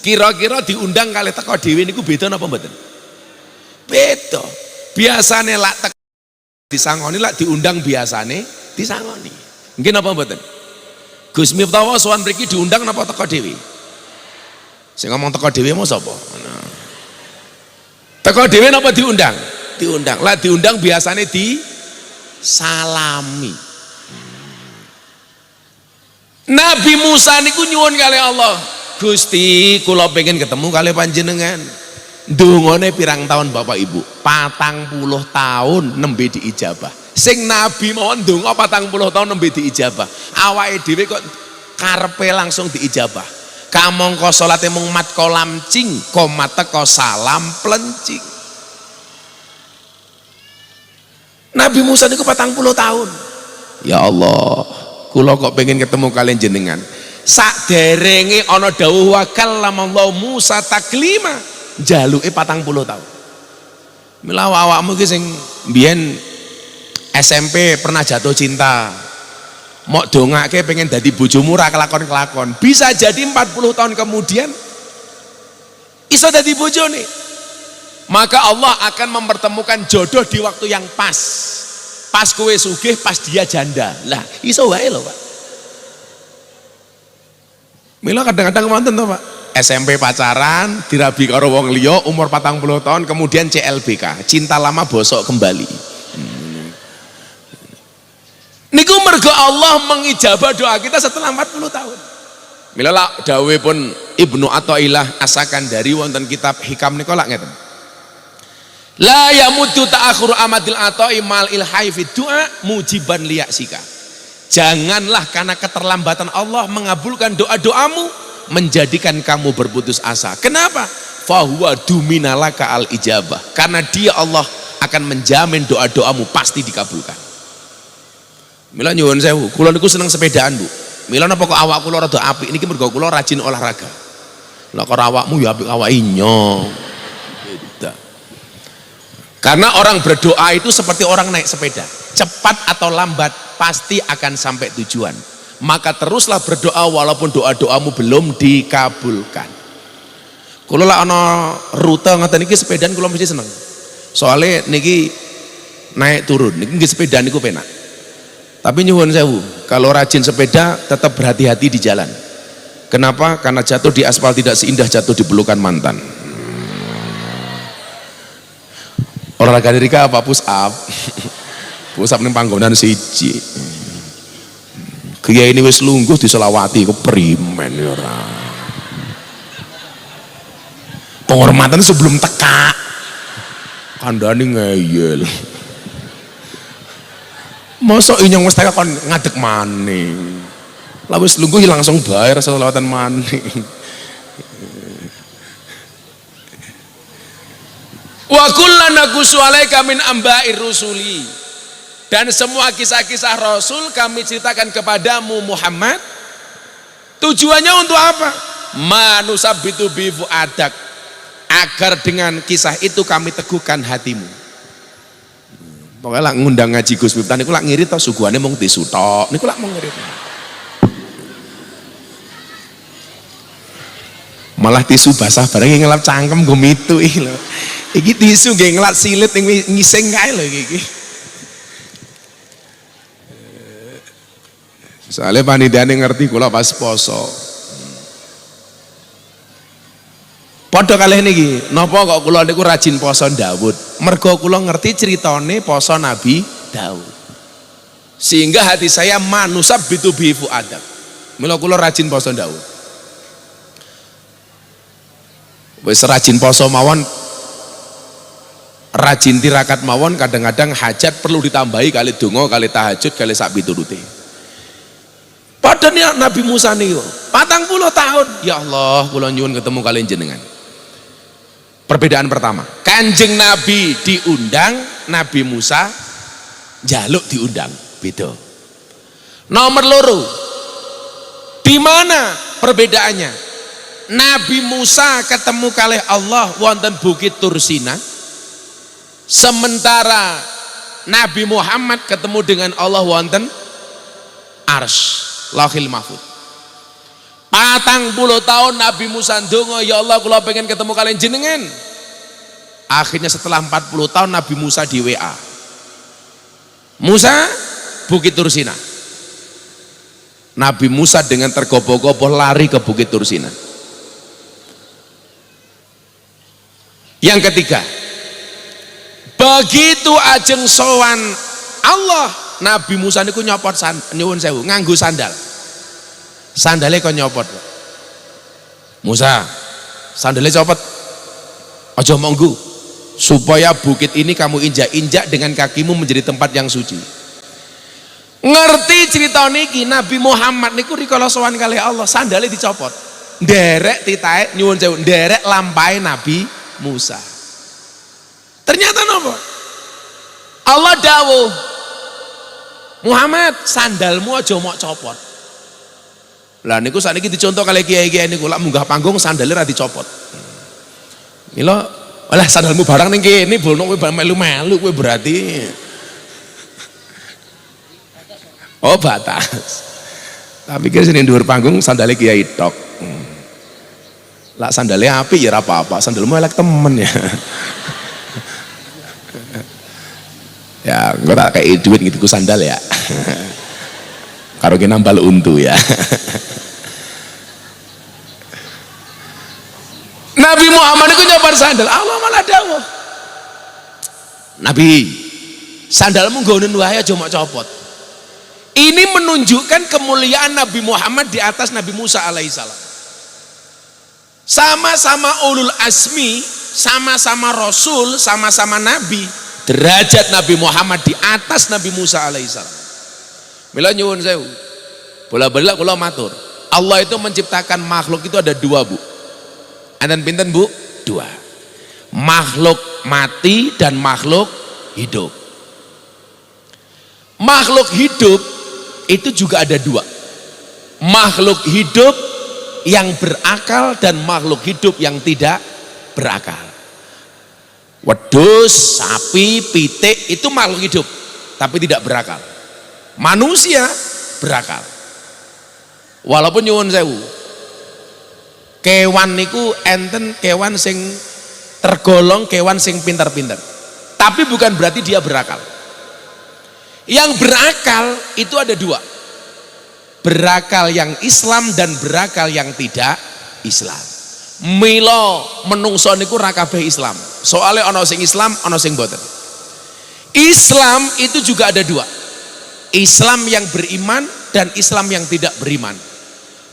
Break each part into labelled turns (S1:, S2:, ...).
S1: Kira-kira diundang kali teko dhewe niku beda napa mboten? Beda. Biasane lak teko disangoni, lak diundang biasane disangoni. Nggih napa mboten? Gus Miftah sowan mriki diundang napa teko dhewe? Sing ngomong teko dhewe mau sapa? Teko dhewe napa diundang? Diundang. Lah diundang biasane disalami. Nabi Musa niku nyuwun kali Allah, Gusti kula pengen ketemu kali panjenengan. Ndongone pirang tahun Bapak Ibu? 40 tahun nembe diijabah. Sing Nabi mawon ndonga 40 tahun nembe diijabah. Awake dhewe kok karepe langsung diijabah. Kamangka salate mung mat kolam cing, komat teko salam plencing. Nabi Musa niku 40 tahun. Ya Allah, kula kok pengen ketemu kalian jenengan. Saderenge ana dawuh wa kallamallahu Musa taklima, jaluke 40 tahun. Mila awakmu iki sing mbiyen SMP pernah jatuh cinta, mok dongake pengen dadi bojomu ra kelakon-kelakon, bisa jadi 40 tahun kemudian iso dadi bojone. Maka Allah akan mempertemukan jodoh di waktu yang pas. Pas kowe sugih, pas dia janda. Lah iso wae lho, Pak. Mila kadang-kadang wonten to, Pak. SMP pacaran, dirabi karo wong liya umur 40 tahun, kemudian CLBK, cinta lama bosok kembali. Niku mergo Allah mengijabah doa kita setelah 40 tahun. Mila lak dawuh pun Ibnu Athaillah As-Sakandari wonten kitab Hikam niku lak ngeten. La yamuddu ta'akhuru amadil ata'i mal ilhai fid du'a mujiban liyasika. Janganlah karena keterlambatan Allah mengabulkan doa-doamu menjadikan kamu berputus asa. Kenapa? Fahuwa duminalaka al ijabah. Karena dia Allah akan menjamin doa-doamu pasti dikabulkan. Mila nyuwun sewu, kula niku seneng sepedaan, Bu. Mila napa kok awak kula rada apik niki mergo kula rajin olahraga. Lah kok awakmu ya apik awake nyong. Beda. Karena orang berdoa itu seperti orang naik sepeda, cepat atau lambat pasti akan sampai tujuan. Maka teruslah berdoa walaupun doa-doamu belum dikabulkan. Kula lak ana rute ngoten niki sepedaan kula mesti seneng. Soalnya niki naik turun, niki nggih sepedaan niku penak. Tapi nyuwun sewu, kalau rajin sepeda tetap berhati-hati di jalan. Kenapa? Karena jatuh di aspal tidak seindah jatuh di pelukan mantan. Olahraga dirika apa? Push up. Push up ning panggonan siji. Kiai ini wis lungguh diselawati keprimen ya ora. Penghormatan sebelum teka. Kandhane ngeyel. Mosok inyong wis teka kon ngadeg maning. Lah wis lungguh langsung bayar selawatan maning. Wa kullana naqussu 'alaika min amba'ir rusuli. Dan semua kisah-kisah Rasul kami ceritakan kepadamu Muhammad. Tujuannya untuk apa? Manusabbitu bi fu'adak. Agar dengan kisah itu kami teguhkan hatimu. Pokoknya lak ngundang ngaji Gus Miftah niku lak ngirit to suguhane mung tisu tok. Niku lak mung ngirit. Malah tisu basah bareng ngelap cangkem nggo mitu iki lho. Iki tisu nggih ngelat silit ngising kae lho iki. Soalnya panitiane ngerti kula pas poso. Padha kalih niki, napa kok kula niku rajin poso Daud? Mergo kula ngerti ceritane poso Nabi Daud. Sehingga hati saya manusabbitu bi fu'adak. Mila kula rajin poso Daud. Wis rajin poso mawon, rajin tirakat mawon, kadang-kadang hajat perlu ditambahi kali donga, kali tahajud, kali sak piturute. Padahal Nabi Musa niku 40 tahun. Ya Allah, kula nyuwun ketemu kalian jenengan. Perbedaan pertama, Kanjeng Nabi diundang, Nabi Musa jaluk diundang, beda. Nomor loro, di mana perbedaannya? Nabi Musa ketemu kalih Allah wonten Bukit Tursina, sementara Nabi Muhammad ketemu dengan Allah wonten Arsy, Lauhil Mahfuz. tahun Nabi Musa ndonga, ya Allah kula pengen ketemu kalian jenengan. Akhirnya setelah 40 tahun Nabi Musa di WA. Musa, Bukit Tursina. Nabi Musa dengan tergopoh-gopoh lari ke Bukit Tursina. Yang ketiga, begitu ajeng sowan Allah, Nabi Musa niku nyopot nyuwun sewu nganggo sandal. Sandalnya kok nyopot. Musa, sandalnya copot. Aja monggo, supaya bukit ini kamu injak-injak dengan kakimu menjadi tempat yang suci. Ngerti cerita niki, Nabi Muhammad niku rikala sowan kali Allah, sandalnya dicopot. Nderek titahe nyuwun sewu, nderek lampahe Nabi Musa. Ternyata napa? Allah dawuh, Muhammad, sandalmu aja mok copot. Lah niku sakniki dicontoh kali kiai-kiai niku lak munggah panggung sandalnya ra dicopot. Mila, alah sandalmu barang ning kene bolno kowe melu-melu kowe berarti. Oh batas. Tapi kira sini dhuwur panggung sandalnya kiai tok. Lah sandalnya apik ya ora apa-apa, sandalmu elek temen ya. Ya, enggak tak kayak duit gitu ku sandal ya. Karo ki nambal untu ya. Nabi Muhammad itu nyopot sandal, Allah malah dawuh. Nabi, sandalmu nggonen wae aja mok copot. Ini menunjukkan kemuliaan Nabi Muhammad di atas Nabi Musa alaihissalam. Sama-sama ulul asmi, sama-sama rasul, sama-sama nabi. Derajat Nabi Muhammad di atas Nabi Musa alaihissalam. Mila nyuwun sewu, bola-bola kula matur, Allah itu menciptakan makhluk itu ada dua, Bu. Anten pinten, Bu? Dua. Makhluk mati dan makhluk hidup. Makhluk hidup itu juga ada dua. Makhluk hidup yang berakal dan makhluk hidup yang tidak berakal. Wedhus, sapi, pitik itu makhluk hidup tapi tidak berakal. Manusia berakal. Walaupun nyuwun sewu, kewan niku enten kewan sing tergolong kewan sing pinter-pinter, tapi bukan berarti dia berakal. Yang berakal itu ada dua, berakal yang Islam dan berakal yang tidak Islam. Milo menungso niku ra kabeh Islam, soalnya ana sing Islam ana sing boten. Islam itu juga ada dua, Islam yang beriman dan Islam yang tidak beriman.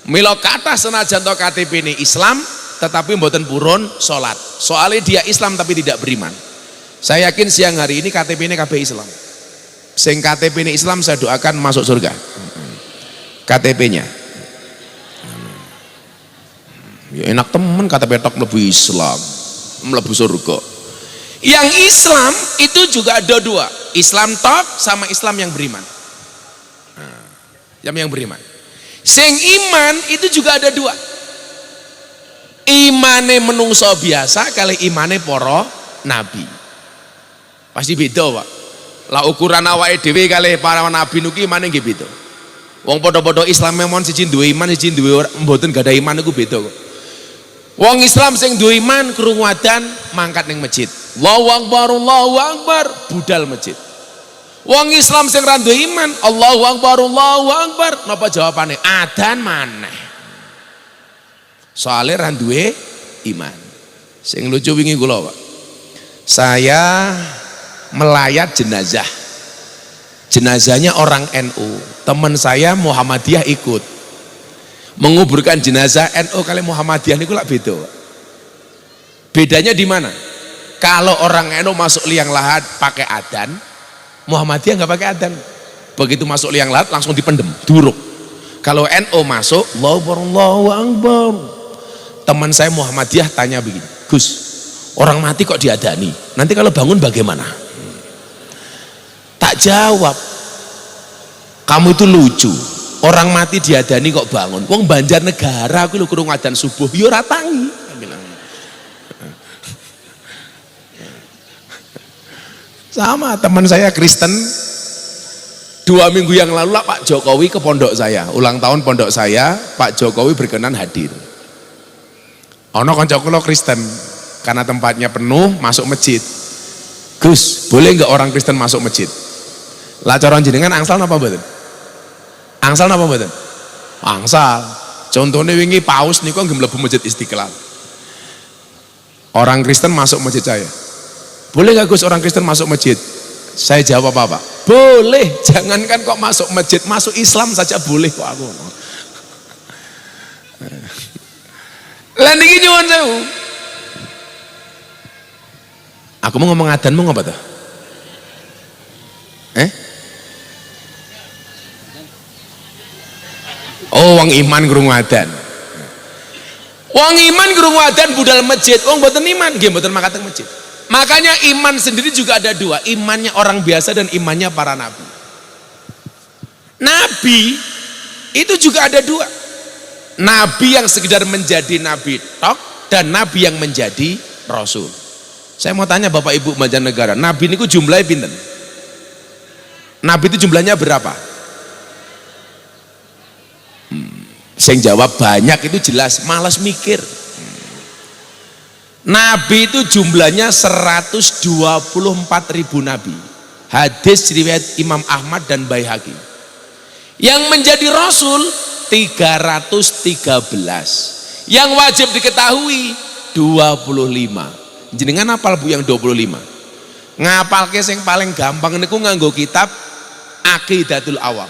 S1: Milo kata senajan to KTP ini Islam tetapi mboten purun salat, soalnya dia Islam tapi tidak beriman. Saya yakin siang hari ini KTP ini kabeh Islam. Sing KTP ini Islam saya doakan masuk surga. KTP-nya ya enak temen, KTP tok mlebu Islam, mlebu surga. Yang Islam itu juga ada dua, Islam tok sama Islam yang beriman. Yang beriman. Sing iman itu juga ada dua, imane menungso biasa kali imane para nabi. Pasti beda, Pak. Lah ukuran awake dhewe kali para nabi nuki imane nggih beda. Wong padha-padha Islam memon siji duwe iman, siji duwe mboten gadah iman niku beda kok. Wong Islam sing duwe iman krungu adzan mangkat ning masjid. Allahu Akbar, budal masjid. Wong Islam sing ra duwe iman, Allahu Akbar, napa jawabane? Adzan maneh. Soale ra duwe iman. Sing lucu wingi kula, Pak. Saya melayat jenazah. Jenazahnya orang NU. Teman saya Muhammadiyah ikut. Menguburkan jenazah NU kali Muhammadiyah niku lak beda. Bedanya di mana? Kalau orang NU masuk liang lahat pakai adzan, Muhammadiyah nggak pakai adzan. Begitu masuk liang lahat langsung dipendem, duruk. Kalau NU masuk, Allahu Akbar. Teman saya Muhammadiyah tanya begini, Gus, orang mati kok diadani? Nanti kalau bangun bagaimana? Tak jawab. Kamu itu lucu. Orang mati diadani kok bangun. Wong Banjarnegara aku lho kurung adzan subuh, yo ora tangi. Sama teman saya Kristen 2 minggu yang lalu lah Pak Jokowi ke pondok saya, ulang tahun pondok saya, Pak Jokowi berkenan hadir. Ono konco kula Kristen, karena tempatnya penuh masuk masjid. Gus, boleh nggak orang Kristen masuk masjid? Lah cara jenengan angsal napa mboten? Angsal napa mboten? Angsal. Contohnya wingi paus niku nggih mlebu masjid Istiqlal. Orang Kristen masuk masjid saya. Boleh nggak Gus orang Kristen masuk masjid? Saya jawab apa Pak? Boleh, jangankan kok masuk masjid, masuk Islam saja boleh kok aku. Lah niki nyuwun sewu. Aku mau ngomong adan mau ngapa tuh? Oh, wong iman krungu adan. Wong iman krungu adan budal masjid, wong mboten iman nggih mboten makateng masjid. Makanya iman sendiri juga ada dua, imannya orang biasa dan imannya para nabi. Nabi itu juga ada dua. Nabi yang sekedar menjadi nabi tok dan nabi yang menjadi rasul. Saya mau tanya Bapak Ibu mancanegara, nabi niku jumlahnya pinten? Nabi itu jumlahnya berapa? Saya jawab banyak itu jelas, malas mikir. Nabi itu jumlahnya 124.000 nabi. Hadis riwayat Imam Ahmad dan Baihaqi. Yang menjadi rasul 313. Yang wajib diketahui 25. Jenengan hafal Bu yang 25? Ngapalke sing paling gampang niku nganggo kitab Aqidatul Awam.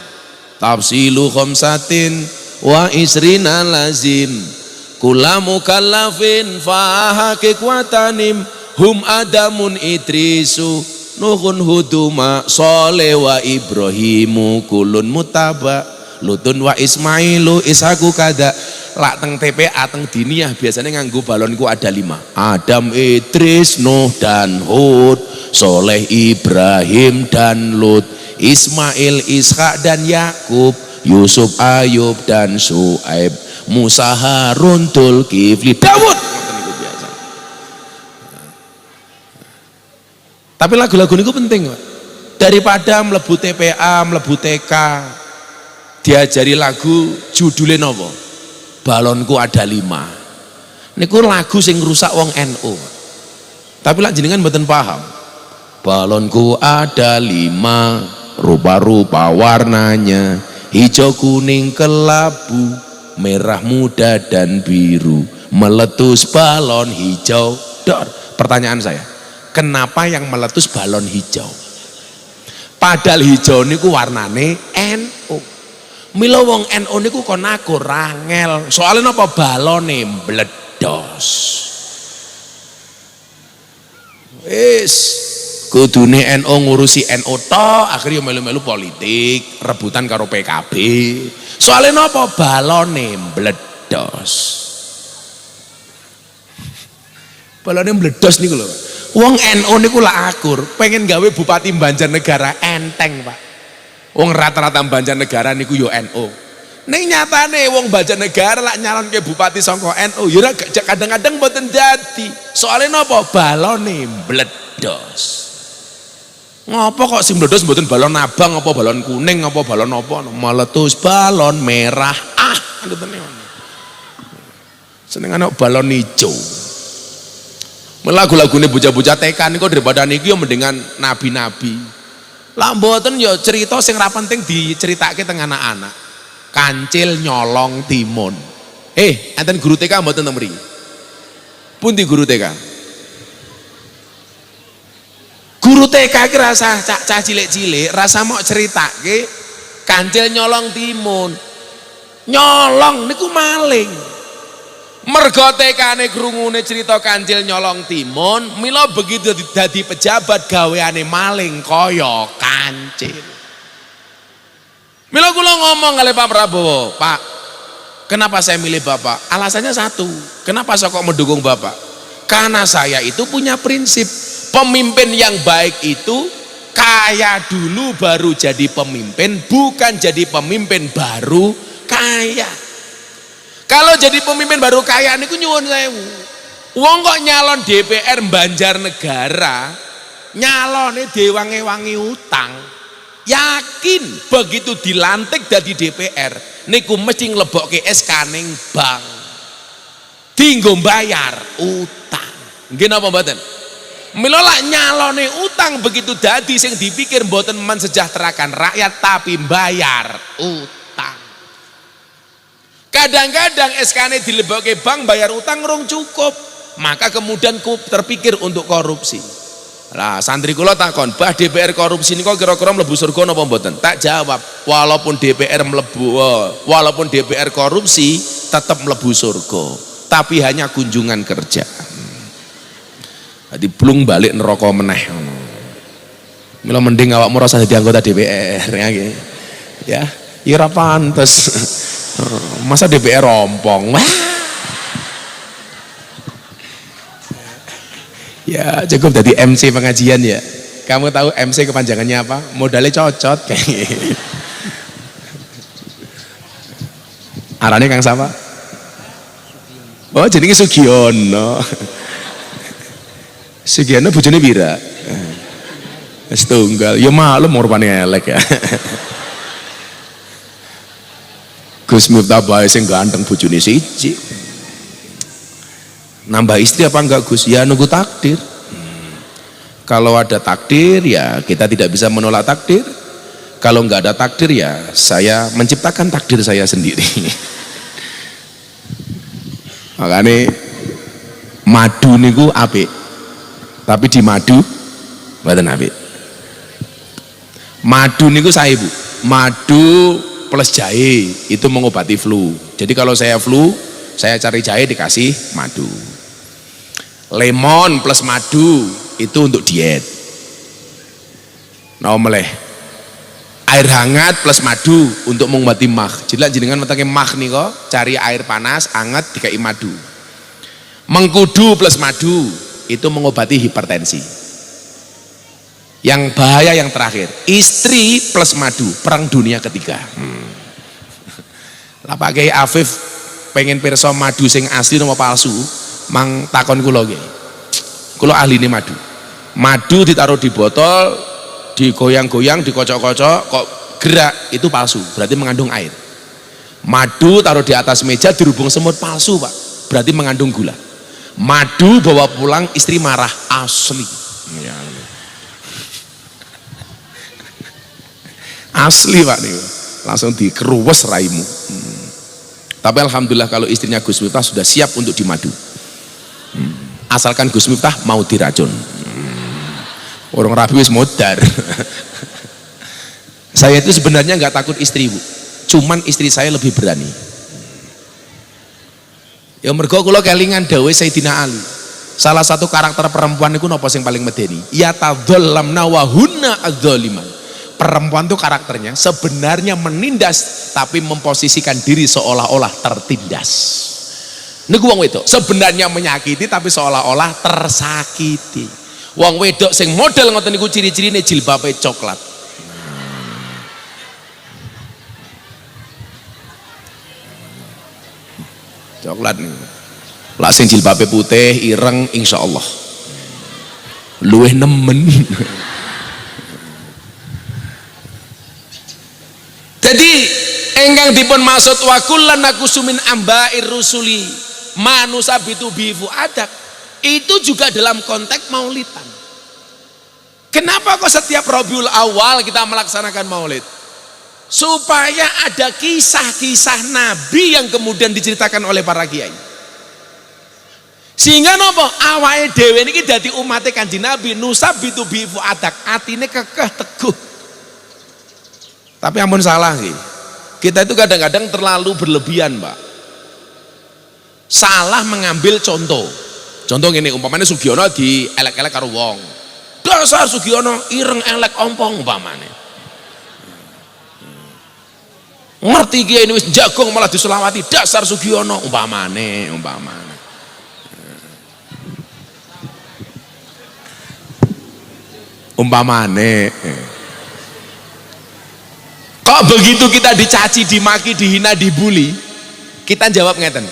S1: Tafsilu khamsatin wa isrina lazim. Kula mukallafin fahakik watanim hum adamun idrisu nuhun huduma soleh wa ibrahimu kulun mutaba lutun wa ismailu ishaku kada. Lak teng TPA teng diniyah biasanya nganggo balonku ada 5. Adam, Idris, Nuh dan Hud, Soleh, Ibrahim dan Lut, Ismail, Ishak dan Yakub, Yusuf, Ayub dan Su'aib, Musa, Harun, Dzulkifli, Daud. Tapi lagu-lagu ini penting Pak. Daripada mlebu TPA, mlebu TK diajari lagu judulnya nopo? Balonku ada 5. Niku lagu sing rusak wong NU. Tapi lah jenengan mboten paham. Balonku ada 5, rupa-rupa warnanya, hijau, kuning, kelabu, merah muda dan biru, meletus balon hijau dor. Pertanyaan saya, kenapa yang meletus balon hijau? Padahal hijau niku warnane NU. Mila wong NU niku kon aku rangel. Soalnya napa balone mbledos. Wis kudune NU ngurusi NU tok, akhirnya melu-melu politik, rebutan karo PKB. Soalnya napa balone mbledos. Balone mbledos niku lho. Wong NU niku lak akur, pengen gawe bupati Banjarnegara enteng, Pak. Wong rata-rata Banjarnegara niku yo NU. Ning nyatane wong Banjarnegara lak nyalonke bupati saka NU, yo kadang-kadang mboten dadi. Soale napa? Balone mbledos. Ngopo kok sing mbledos mboten balon abang apa balon kuning apa balon apa? Meletus balon merah. Ngoten niku. Senengane balon ijo. Lagu-lagune bocah-bocah TK niku daripada niki yo mendingan nabi-nabi. Lah mboten ya cerita sing ra penting diceritake teng anak-anak. Kancil nyolong timun. Enten guru TK mboten teng mriki? Pundi guru TK? Guru TK ki rasa cah cilik-cilik, rasa mok ceritake kancil nyolong timun. Nyolong niku maling. Mergo TK-ne krungune cerita kancil nyolong timun, mila begitu dadi pejabat gaweane maling kaya kancil. Mila kula ngomong kali Pak Prabowo, Pak, kenapa saya milih Bapak? Alasannya satu, kenapa saya kok mendukung Bapak? Karena saya itu punya prinsip, pemimpin yang baik itu kaya dulu baru jadi pemimpin, bukan jadi pemimpin baru kaya. Kalau jadi pemimpin baru kaya niku nyuwun sewu. Wong kok nyalon DPR Banjarnegara, nyalone diwangi-wangi utang. yakin begitu dilantik dari DPR niku mesti nglebokke SK ning bank dienggo bayar utang. Nggih napa mboten? Mila lak nyalone utang begitu dadi sing dipikir mboten mensejahterakan rakyat tapi bayar utang. Kadang-kadang SK-ne dilebokke bank bayar utang rung cukup, maka kemudian terpikir untuk korupsi. Lah santri kula takon, "Bah DPR korupsi niku kira-kira mlebu surga napa mboten?" Tak jawab, walaupun DPR korupsi tetap mlebu surga, tapi hanya kunjungan kerja. Jadi blung balik neraka meneh. Mila mending awakmu rasa dadi anggota DPR ya. Ya ora pantes. Masa DPR rompong. Ya cukup jadi MC pengajian ya. Kamu tahu MC kepanjangannya apa? Modalnya cocot kayak gitu. Arane Kang siapa? Oh jenenge Sugiono. Sugiono bojone pira? Setunggal. Ya maklum rupane elek ya. Gus Miftah bae sing ganteng bojone siji. Nambah istri apa enggak Gus? Ya nunggu takdir. Kalau ada takdir ya kita tidak bisa menolak takdir. Kalau enggak ada takdir ya saya menciptakan takdir saya sendiri. Makanya madu niku apik. Tapi di madu mboten apik. Madu niku saya Bu. Madu plus jahe itu mengobati flu. Jadi kalau saya flu, saya cari jahe dikasih madu. Lemon plus madu itu untuk diet. Nah meleh. Air hangat plus madu untuk mengobati mah. Jadi jenengan metake mah nika, cari air panas hangat dikai madu. Mengkudu plus madu itu mengobati hipertensi. Yang bahaya yang terakhir, istri plus madu, perang dunia ketiga. Lah Pak Kiai Afif pengen pirsa madu sing asli napa palsu, mang takon kula nggih. Kula ahline madu. Madu ditaruh di botol, digoyang-goyang, dikocok-kocok, kok gerak, itu palsu, berarti mengandung air. Madu taruh di atas meja dirubung semut, palsu Pak, berarti mengandung gula. Madu bawa pulang istri marah, asli. Asli Pak nih, langsung dikeruwes raimu. Tapi alhamdulillah kalau istrinya Gus Miftah sudah siap untuk dimadu. Asalkan Gus Miftah mau diracun. Orang rabi wis modar. Saya itu sebenarnya nggak takut istri Bu, cuman istri saya lebih berani. Ya mergo kula kelingan dawuh Sayyidina Ali. Salah satu karakter perempuan itu napa sing paling medeni? Ya tadzallamna wa hunna adzaliman. Perempuan itu karakternya sebenarnya menindas tapi memposisikan diri seolah-olah tertindas. Niku wong wedok sebenarnya menyakiti tapi seolah-olah tersakiti. Wong wedok sing model ngoten niku ciri-cirine jilbabe coklat. Coklat nih. Lah sing jilbabe putih ireng insyaallah luwih nemen. Jadi engkang dipun maksud wa kullan nakusumin amba'ir rusuli manusabitu bifu adak itu juga dalam konteks maulidan. Kenapa kok setiap Rabiul Awal kita melaksanakan maulid? Supaya ada kisah-kisah Nabi yang kemudian diceritakan oleh para kiai. Sehingga nopo awake dhewe niki dadi umate Kanjeng Nabi nusabitu bifu adak, atine kekeh teguh. Tapi ampun salah sih. Kita itu kadang-kadang terlalu berlebihan, Pak. Salah mengambil contoh. Contoh ngene, umpamane Sugiono di elek-elek karo wong. Dasar Sugiono ireng elek ompong umpamane. Ngerti kiai ini wis jagung malah diselawati, dasar Sugiono umpamane. Kok begitu kita dicaci, dimaki, dihina, dibully, kita jawab ngeten,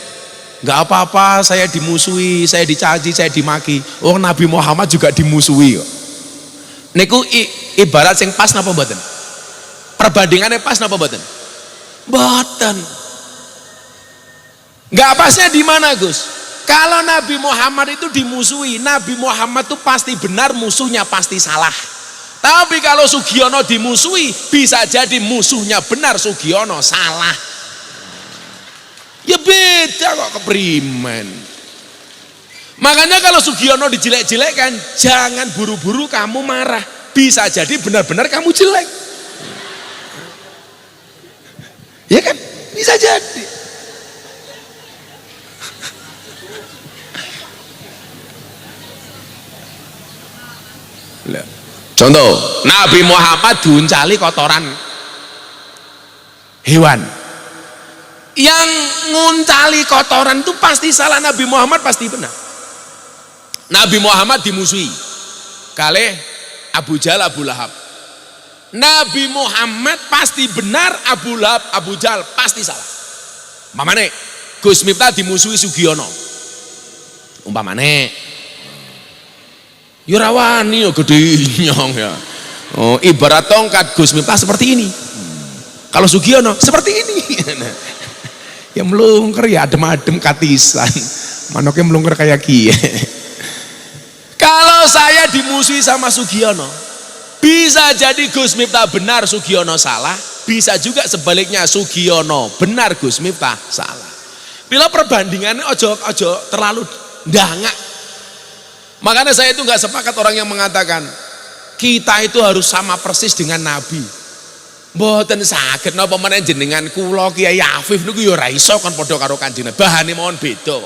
S1: nggak apa-apa, saya dimusuhi, saya dicaci, saya dimaki. Oh Nabi Muhammad juga dimusuhi kok. Niku ibarat sing pas napa mboten? Perbandingannya pas napa mboten? Mboten. Enggak pasnya di mana, Gus? Kalau Nabi Muhammad itu dimusuhi, Nabi Muhammad itu pasti benar, musuhnya pasti salah. Tapi kalau Sugiono dimusuhi, bisa jadi musuhnya benar, Sugiono salah. Ya beda kok, keprimen. Makanya kalau Sugiono dijelek-jelekkan, jangan buru-buru kamu marah. Bisa jadi benar-benar kamu jelek. Ya kan? Bisa jadi. Contoh, Nabi Muhammad diuncali kotoran hewan. Yang nguncali kotoran itu pasti salah, Nabi Muhammad pasti benar. Nabi Muhammad dimusuhi kalih Abu Jahal, Abu Lahab. Nabi Muhammad pasti benar, Abu Lahab, Abu Jahal pasti salah. Umpamane Gus Miftah dimusuhi Sugiono. Umpamane ya rawani ya gede nyong ya. Oh, ibarat tongkat Gus Miftah seperti ini. Kalau Sugiono seperti ini. Ya melungker ya adem-adem katisan. Manoknya melungker kayak kie. Kalau saya dimusuhi sama Sugiono, bisa jadi Gus Miftah benar, Sugiono salah. Bisa juga sebaliknya, Sugiono benar, Gus Miftah salah. Bila perbandingannya ojo terlalu dangak. Makanya saya itu nggak sepakat orang yang mengatakan kita itu harus sama persis dengan Nabi. Mboten saged napa meneh jenengan kula Kiai Afif niku ya ora iso kon padha karo Kanjeng Nabi. Bahane mawon beda.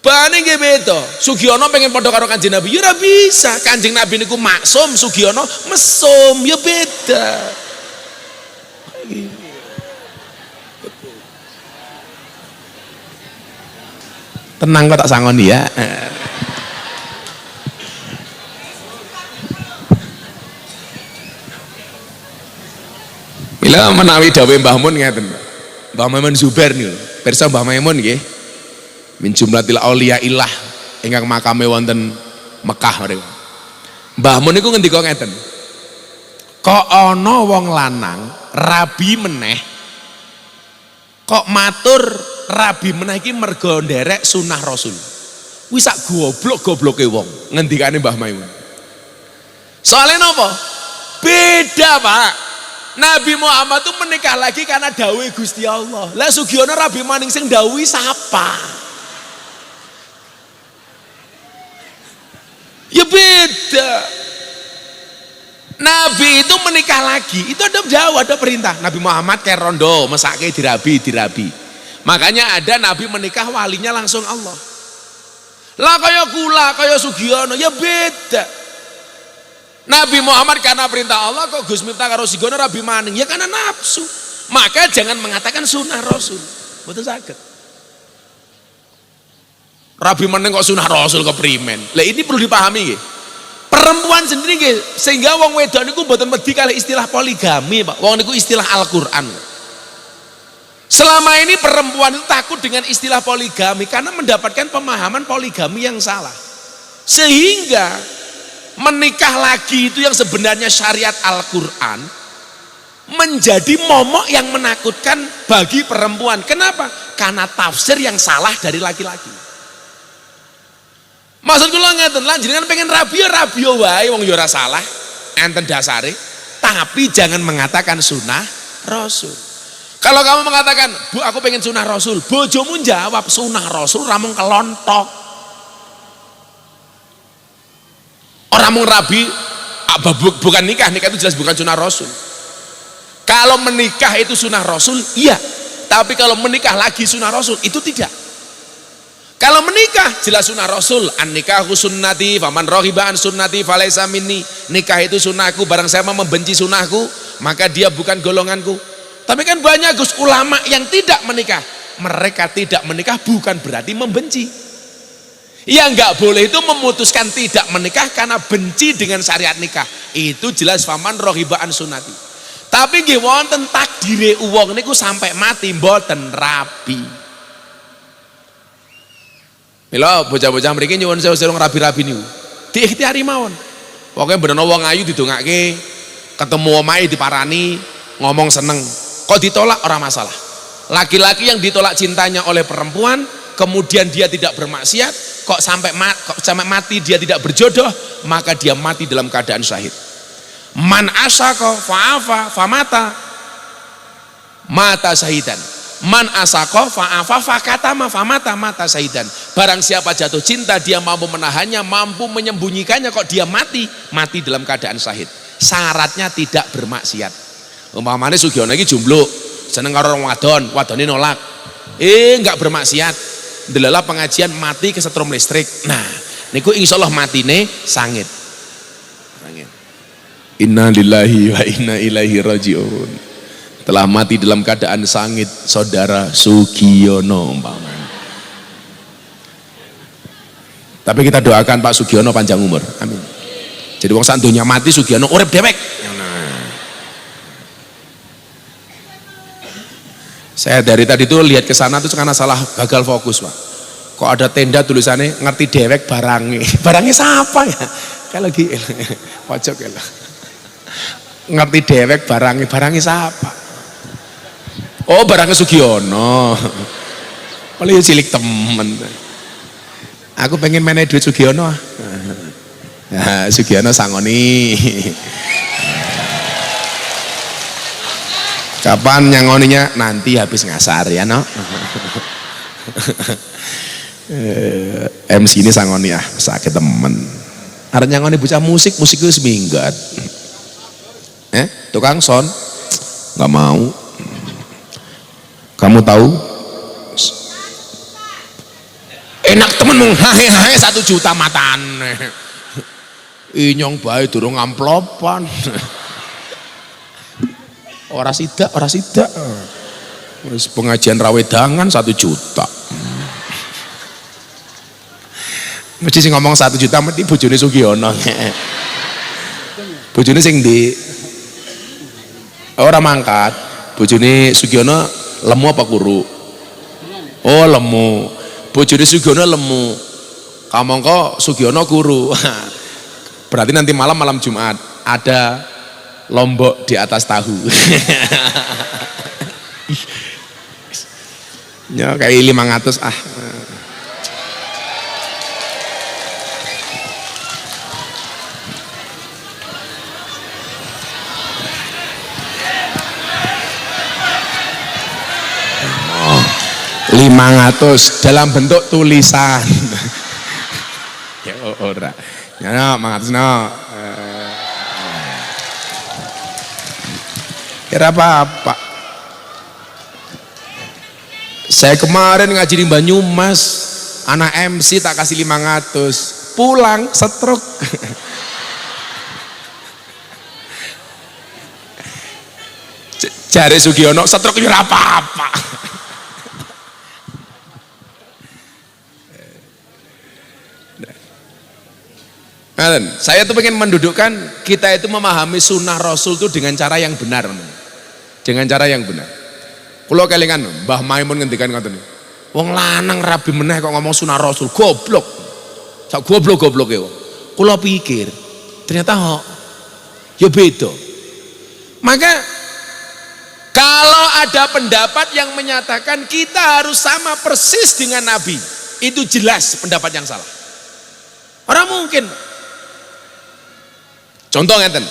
S1: Bahane nggih beda. Sugiono pengen padha karo Kanjeng Nabi ya ora bisa. Kanjeng Nabi niku maksum, Sugiono mesum, ya beda. Tenang kok tak sangoni ya. Bila menawi dawuh Mbah Mun ngeten. Mbah Maimun Zubair niku. Pirsa Mbah Maimun nggih. Min jumlatil auliya illah ingkang makame wonten Mekah mriku. Mbah Mun niku ngendika ngeten. Kok ana wong lanang rabi meneh kok matur rabi meneh iki mergo nderek sunah Rasul. Kuwi sak goblok-gobloke wong ngendikane Mbah Maimun. Soalnya napa? Beda, Pak. Nabi Muhammad itu menikah lagi karena dawuh Gusti Allah. Lah Sugiono rabi maning sing dawuhi sapa? Ya beda. Nabi itu menikah lagi, itu ada jauh, ada perintah. Nabi Muhammad kayak rondo, mesake dirabi. Makanya ada Nabi menikah walinya langsung Allah. Lah kaya kula, kaya Sugiono, ya beda. Nabi Muhammad karena perintah Allah kok Gus Miftah karo Sugiono rabi maning, ya karena nafsu. Maka jangan mengatakan sunnah Rasul. Betul saged. Rabi maning kok sunnah Rasul keprimen. Lah ini perlu dipahami nggih. Perempuan sendiri nggih, sehingga wong wedok niku mboten wedi kali istilah poligami, Pak. Wong niku istilah Al-Qur'an. Selama ini perempuan itu takut dengan istilah poligami karena mendapatkan pemahaman poligami yang salah. Sehingga menikah lagi itu yang sebenarnya syariat Al-Quran menjadi momok yang menakutkan bagi perempuan. Kenapa? Karena tafsir yang salah dari laki-laki. Maksud kula ngeten, lan jenengan pengen rabi ya wae wong ya ora salah, enten dasare, tapi jangan mengatakan sunnah Rasul. Kalau kamu mengatakan, "Bu, aku pengen sunnah Rasul," bojomu jawab, "Sunnah Rasul ramung kelontok." Orang mau rabi bukan nikah itu jelas bukan sunnah Rasul. Kalau menikah itu sunnah Rasul, iya. Tapi kalau menikah lagi sunnah Rasul, itu tidak. Kalau menikah jelas sunnah Rasul, an nikahu sunnati faman raghiba an sunnati falaisa minni. Nikah itu sunnahku, barang siapa membenci sunnahku maka dia bukan golonganku. Tapi kan banyak Gus ulama yang tidak menikah. Mereka tidak menikah bukan berarti membenci. Yang nggak boleh itu memutuskan tidak menikah karena benci dengan syariat nikah. Itu jelas faman raghiba an sunnati. Tapi nggih wonten takdire wong niku sampai mati mboten rabi. Mila bocah-bocah mriki nyuwun sewu rabi-rabi niku. Diikhtiari mawon. Pokoke ben ana wong ayu didongake, ketemu omahe diparani ngomong seneng, kok ditolak orang masalah. Laki-laki yang ditolak cintanya oleh perempuan, kemudian dia tidak bermaksiat, kok sampai mati dia tidak berjodoh, maka dia mati dalam keadaan syahid. Man asyaqa fa'afa famata mata syahidan. Man asyaqa fa'afa fakatama famata mata syahidan. Barang siapa jatuh cinta, dia mampu menahannya, mampu menyembunyikannya, kok dia mati dalam keadaan syahid. Syaratnya tidak bermaksiat. Umpamane Sugiono iki jomblo, seneng karo wadon, wadone nolak. Enggak bermaksiat. Delala pengajian mati kesetrum listrik. Nah, niku insyaallah matine sangit. Inna lillahi wa inna ilaihi rajiun. Telah mati dalam keadaan sangit saudara Sugiono umpamane. Tapi kita doakan Pak Sugiono panjang umur. Amin. Jadi wong sak donya mati Sugiono urip dhewek. Saya dari tadi tuh lihat ke sana tuh karena salah gagal fokus, Pak. Kok ada tenda tulisannya ngerti dewek barangnya. Barangnya siapa ya? Kayak lagi pojok ya. Ngerti dewek barangnya siapa? Oh, barangnya Sugiono. Paling cilik temen. Aku pengen main duit Sugiono. Nah, Sugiono sangoni. Kapan nyangoninya? Nanti habis ngasar ya no. MC ini sangoni ah sakit temen. Arep nyangoni bocah musik itu seminggat. Tukang son nggak mau. Kamu tahu? Enak temen menghahe-hahe 1 juta matan. Inyong bae durung amplopan. Ora sidak. Wis pengajian rawedangan 1 juta. Mesti sing ngomong 1 juta mesti bojone Sugiono. Bojone sing ndi? Ora mangkat. Bojone Sugiono lemu apa kuru? Oh, lemu. Bojone Sugiono lemu. Kamangka Sugiono kuru. Berarti nanti malam Jumat ada lombok di atas tahu. Ya kayak 500 ah. Oh, 500 dalam bentuk tulisan. Ya ora. Ya 500 no. Kira apa? Saya kemarin ngaji di Banyumas, anak MC tak kasih 500, pulang stroke. Jare Sugiono stroke ora apa-apa. Saya tuh pengen mendudukkan kita itu memahami sunnah Rasul itu dengan cara yang benar, dengan cara yang benar. Kulo kelingan Mbah Maimun ngendikan ngoten. Wong lanang rabi meneh kok ngomong sunnah Rasul, goblok. Sak goblok ya. Kulo pikir ternyata ya beda. Maka kalau ada pendapat yang menyatakan kita harus sama persis dengan Nabi, itu jelas pendapat yang salah. Orang mungkin. Contoh ngeten,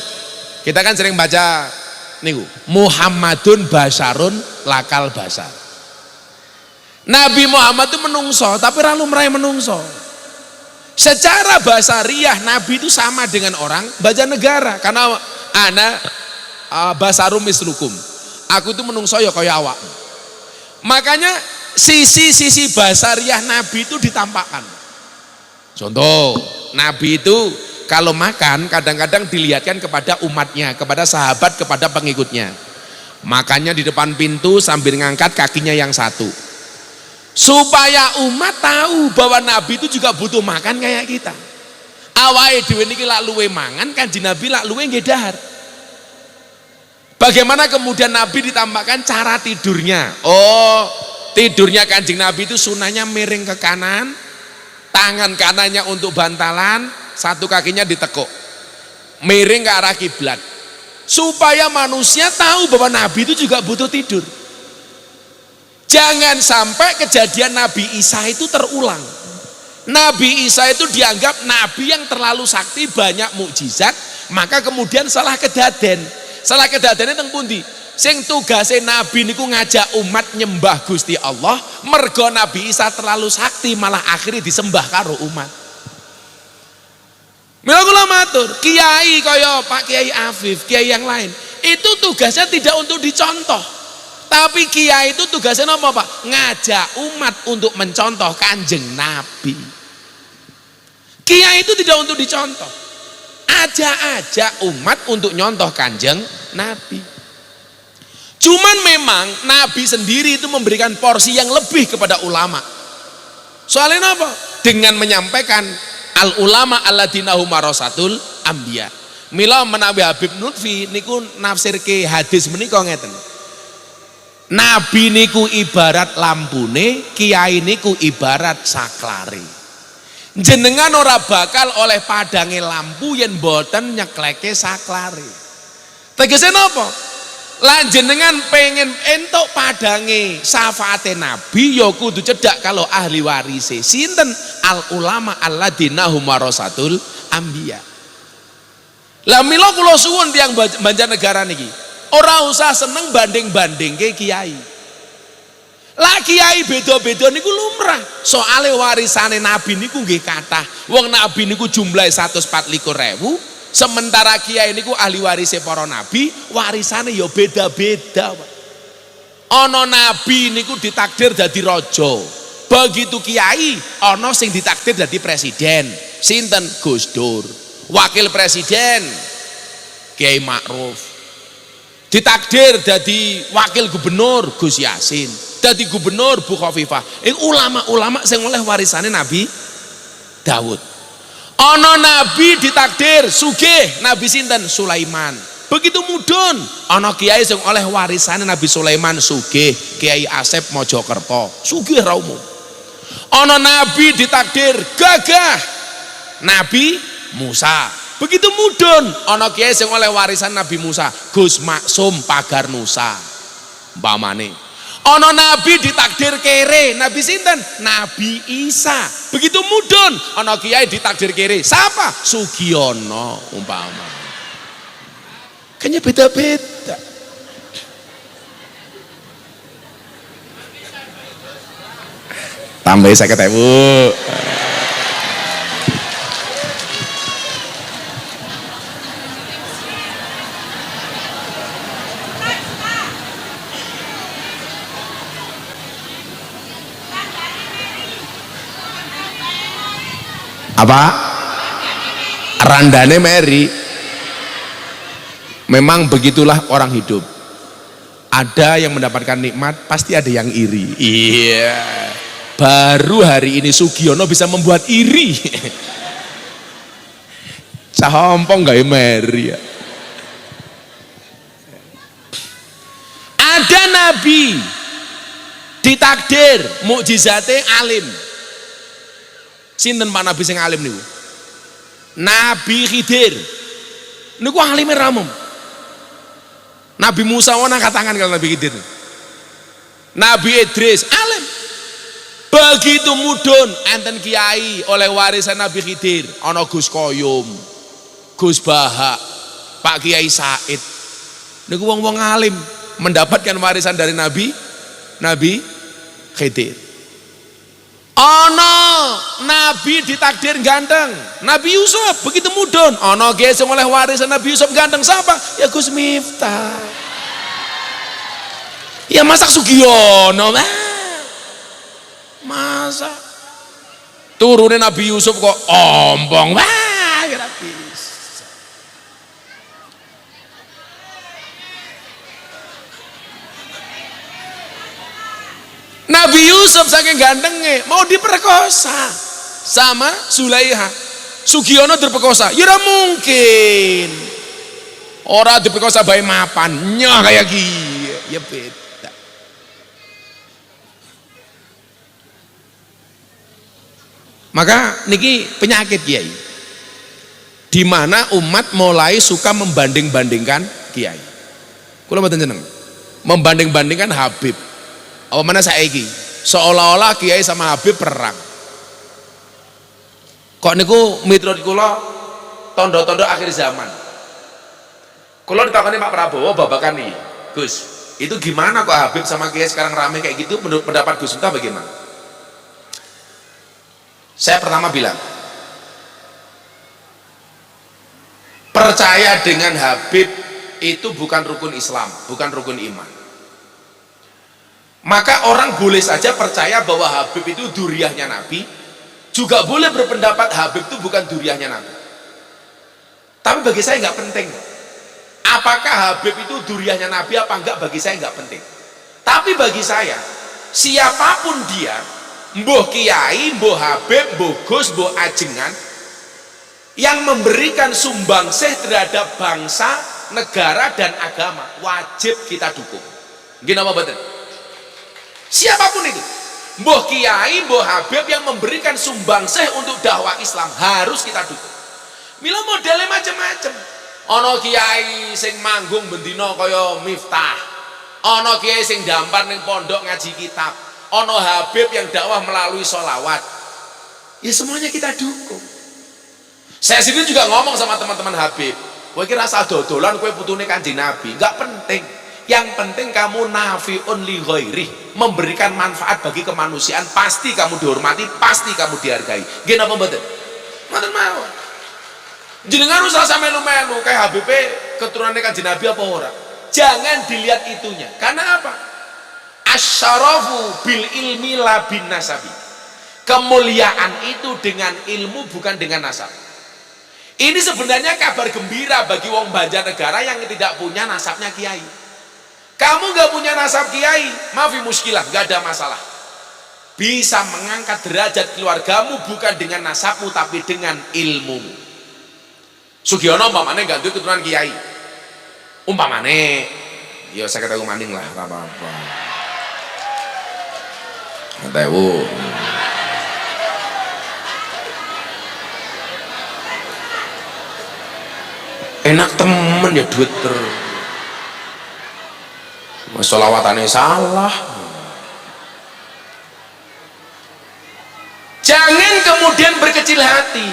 S1: kita kan sering baca niku Muhammadun basarun lakal basar. Nabi Muhammad itu menungso, tapi ra lumrahe menungso. Secara basariah Nabi itu sama dengan orang baja negara, karena ana basarum mislukum. Aku itu menungso ya kaya awak. Makanya sisi-sisi basariah Nabi itu ditampakkan. Contoh, Nabi itu kalau makan kadang-kadang dilihatkan kepada umatnya, kepada sahabat, kepada pengikutnya. Makanya di depan pintu sambil ngangkat kakinya yang satu. Supaya umat tahu bahwa Nabi itu juga butuh makan kayak kita. Awake dhewe niki lak luwe mangan, Kanjeng Nabi lak luwe nggih dahar. Bagaimana kemudian Nabi ditambahkan cara tidurnya? Oh, tidurnya Kanjeng Nabi itu sunahnya miring ke kanan, tangan kanannya untuk bantalan, satu kakinya ditekuk, miring ke arah kiblat. supaya manusia tahu bahwa Nabi itu juga butuh tidur. Jangan sampai kejadian Nabi Isa itu terulang. Nabi Isa itu dianggap nabi yang terlalu sakti, banyak mukjizat, maka kemudian salah kedaden. Salah kedadene teng pundi? Sing tugase nabi niku ngajak umat nyembah Gusti Allah, mergo Nabi Isa terlalu sakti malah akhirnya disembah karo umat. Mila kula matur, kiai kaya Pak Kiai Afif, kiai yang lain, itu tugasnya tidak untuk dicontoh. Tapi kiai itu tugasnya apa Pak? Ngajak umat untuk mencontoh Kanjeng Nabi. Kiai itu tidak untuk dicontoh. Ajak umat untuk nyontoh Kanjeng Nabi. Cuman memang Nabi sendiri itu memberikan porsi yang lebih kepada ulama. Soalnya apa? Dengan menyampaikan al ulama alladzina hum warasatul anbiya. Mila menawi Habib Lutfi niku nafsirke hadis menika ngeten. Nabi niku ibarat lampune, kiai niku ibarat saklare. Jenengan ora bakal oleh padange lampu yen boten nyekleke saklare. Tegese napa? Lan jenengan pengen entuk padange syafaate Nabi ya kudu cedhak kalau ahli warise. Sinten? Al ulama alladzina hum warasatul anbiya. Lah mila kula suwun tiyang Banjarnegara niki, ora usah seneng banding-bandingke kiai. Lah kiai beda-beda niku lumrah. Soale warisane Nabi niku nggih kathah. Wong Nabi niku jumlahe 124.000, sementara kiai niku ahli warise para nabi, warisane ya beda-beda, Pak. Ana nabi niku ditakdir dadi raja. Begitu kiai ana sing ditakdir dadi presiden. Sinten? Gus Dur. Wakil presiden Kiai Ma'ruf. Ditakdir dadi wakil gubernur Gus Yasin. Dadi gubernur Bu Khofifah. Ulama-ulama sing oleh warisane Nabi Daud. Ana nabi ditakdir sugih, Nabi sinten? Sulaiman. Begitu mudhun ana kiai sing oleh warisane Nabi Sulaiman sugih, Kiai Asep Mojokerto. Sugih ra umum. Ana nabi ditakdir gagah, Nabi Musa. Begitu mudhun ana kiai sing oleh warisan Nabi Musa, Gus Maksum Pagar Nusa. Umpamane ana nabi ditakdir kere, Nabi sinten? Nabi Isa. Begitu mudhun ana kiai ditakdir kere, siapa? Sugiono umpama. Kayaknya beda-beda. Tambah 50.000. Apa? Randane Mary. Memang begitulah orang hidup. Ada yang mendapatkan nikmat, pasti ada yang iri. Iya. Baru hari ini Sugiono bisa membuat iri. Cahompong gak Mary ya. Ada nabi ditakdir mukjizate alim. Sinten Pak Nabi sing alim niku? Nabi Khidir. Niku alime ramum. Nabi Musa wana katangan kalau Nabi Khidir. Nabi Idris alim. Begitu mudhun enten kiai oleh warisan Nabi Khidir, ana Gus Koyum, Gus Bahak, Pak Kiai Said. Niku wong-wong alim mendapatkan warisan dari Nabi Khidir. Ana nabi ditakdir ganteng, Nabi Yusuf. Begitu mudhun ana kiai sing oleh warisan Nabi Yusuf ganteng, siapa? Ya Gus Miftah. Ya masak Sugiono. Masa turunin Nabi Yusuf kok ompong. Wah, kira bisa. Nabi Yusuf saking gantengnya mau diperkosa sama Zulaiha. Sugiono diperkosa, ya ora mungkin. Ora diperkosa bae mapan, nyah kayak gini. Ya beda. Maka niki penyakit kiai. Di mana umat mulai suka membanding-bandingkan kiai. Kula mboten jeneng. Membanding-bandingkan Habib. Apa mana saiki? Seolah-olah kiai sama Habib perang. Kok niku miturut kula tondo-tondo akhir zaman. Kula ditakoni Pak Prabowo babakan nih, Gus, itu gimana kok Habib sama kiai sekarang rame kayak gitu? Menurut pendapat Gus Miftah bagaimana? Saya pertama bilang, percaya dengan Habib itu bukan rukun Islam, bukan rukun iman. Maka orang boleh saja percaya bahwa Habib itu duriahnya Nabi, juga boleh berpendapat Habib itu bukan duriahnya Nabi. Tapi bagi saya nggak penting. Apakah Habib itu duriahnya Nabi apa enggak, bagi saya nggak penting. Tapi bagi saya, siapapun dia, mbuh kiai, mbuh Habib, mbuh Gus, mbuh ajengan, yang memberikan sumbangsih terhadap bangsa, negara dan agama, wajib kita dukung. Gini apa betul? Siapapun itu, mbuh kiai, mbuh Habib yang memberikan sumbangsih untuk dakwah Islam, harus kita dukung. Mila modelnya macam-macam. Ono kiai sing manggung bendino kaya Miftah, ono kiai sing dampar ning pondok ngaji kitab, ono Habib yang dakwah melalui sholawat. Ya semuanya kita dukung. Saya sendiri juga ngomong sama teman-teman Habib, kowe kira asal dodolan kowe putune Kanjeng Nabi, enggak penting. Yang penting kamu nafi'un li ghairi, memberikan manfaat bagi kemanusiaan, pasti kamu dihormati, pasti kamu dihargai. Nggih napa mboten? Mboten mawon. Jenengan usah sampe melu-melu kayak Habib keturunannya Kanjeng Nabi apa ora. Jangan dilihat itunya. Karena apa? Asyarafu bil ilmi la bin nasabi. Kemuliaan itu dengan ilmu, bukan dengan nasab. Ini sebenarnya kabar gembira bagi wong Banjarnegara yang tidak punya nasabnya kiai. Kamu gak punya nasab kiai, maafi muskilah, gak ada masalah. Bisa mengangkat derajat keluargamu bukan dengan nasabmu tapi dengan ilmumu. Sugiono umpamane gak duwe keturunan kiai. Umpamane, ya saya kata maning lah, apa-apa. Ngetewu. Enak temen ya duit terus. Sholawatane salah. Jangan kemudian berkecil hati.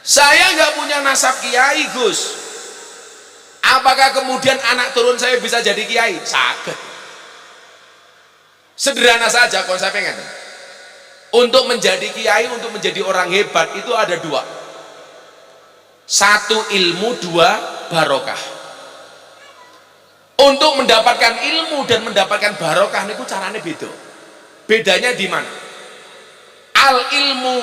S1: Saya nggak punya nasab kiai, Gus. Apakah kemudian anak turun saya bisa jadi kiai? Saged. Sederhana saja konsepnya. Untuk menjadi kiai, untuk menjadi orang hebat itu ada dua. Satu ilmu, dua barokah. Untuk mendapatkan ilmu dan mendapatkan barokah niku caranya beda. Bedanya di mana? Al ilmu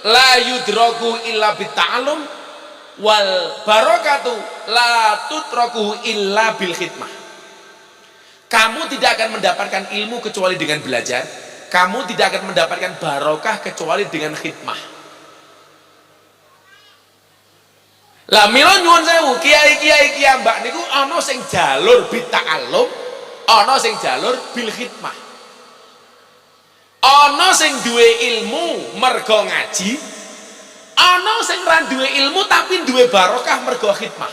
S1: la yudraku illa bita'allum wal barokatu la tutraku illa bil khidmah. Kamu tidak akan mendapatkan ilmu kecuali dengan belajar. Kamu tidak akan mendapatkan barokah kecuali dengan khidmah. Lah mila nyuwun sewu, kiai-kiai mbak niku ana sing jalur bita'allum, ana sing jalur bil khidmah. Ana sing duwe ilmu mergo ngaji, ana sing ra duwe ilmu tapi duwe barokah mergo khidmah.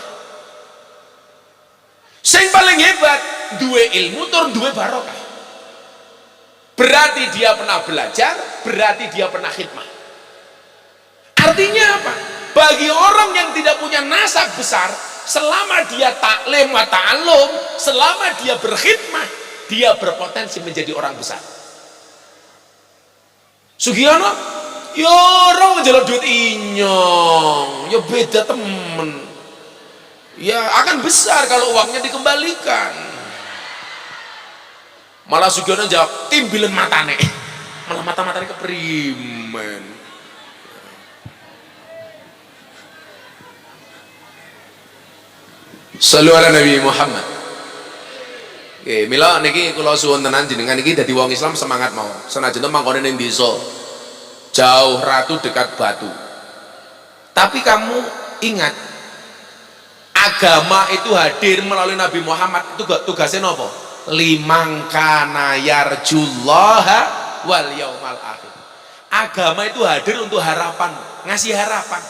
S1: Sing paling hebat duwe ilmu tur duwe barokah. Berarti dia pernah belajar, berarti dia pernah khidmah. Artinya apa? Bagi orang yang tidak punya nasab besar, selama dia taklim wa ta'allum, selama dia berkhidmah, dia berpotensi menjadi orang besar. Sugiono, ya orang ngejaluk duit inyong, ya beda temen. Ya akan besar kalau uangnya dikembalikan. Malah Sugiono jawab, timbilen matane. Malah mata-matanya keprimen. Sallu ala Nabi Muhammad. Oke, mila niki kula suwun tenan jenengan niki dadi wong Islam semangat mawon. Senajan to mangkone ning desa. Jauh ratu dekat batu. Tapi kamu ingat, agama itu hadir melalui Nabi Muhammad itu tugasnya napa? Liman kana yarjullaha wal yaumal akhir. Agama itu hadir untuk harapan, ngasih harapan.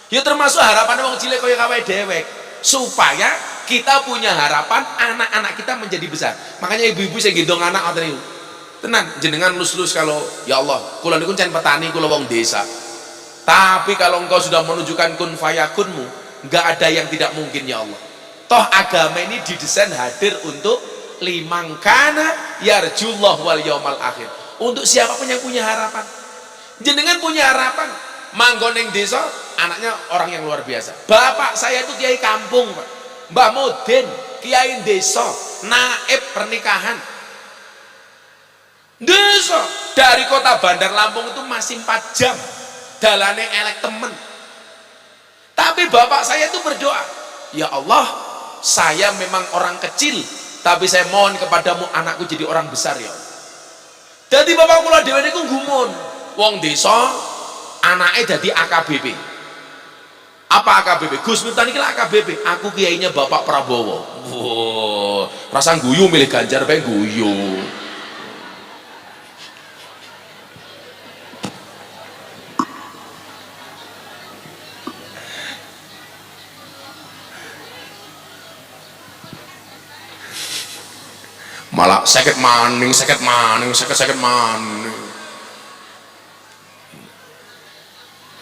S1: Ya termasuk harapan wong cilik kaya kawe dewek. supaya kita punya harapan anak-anak kita menjadi besar. Makanya ibu-ibu saya gendong anak ngoten niku. Tenan jenengan lus-lus kalau ya Allah, kula niku can petani, kula wong desa. Tapi kalau engkau sudah menunjukkan kun fayakunmu, enggak ada yang tidak mungkin ya Allah. Toh agama ini didesain hadir untuk liman kana yarjullah wal yaumal akhir. Untuk siapapun yang punya harapan. Jenengan punya harapan manggon ning desa, anaknya orang yang luar biasa. Bapak saya itu kiai kampung, Pak. Mbah Mudin, kiai desa, naib pernikahan. Desa dari kota Bandar Lampung itu masih 4 jam. Dalane elek temen. Tapi bapak saya itu berdoa, ya Allah, saya memang orang kecil, tapi saya mohon kepadamu anakku jadi orang besar ya Allah. Jadi bapak kula dhewe niku gumun, wong desa anaknya jadi AKBP. Apa AKBP? Gus Miftah niki AKBP. Aku kiainya Bapak Prabowo. Wow, rasa guyu milih Ganjar bae guyu. Malah seket maning.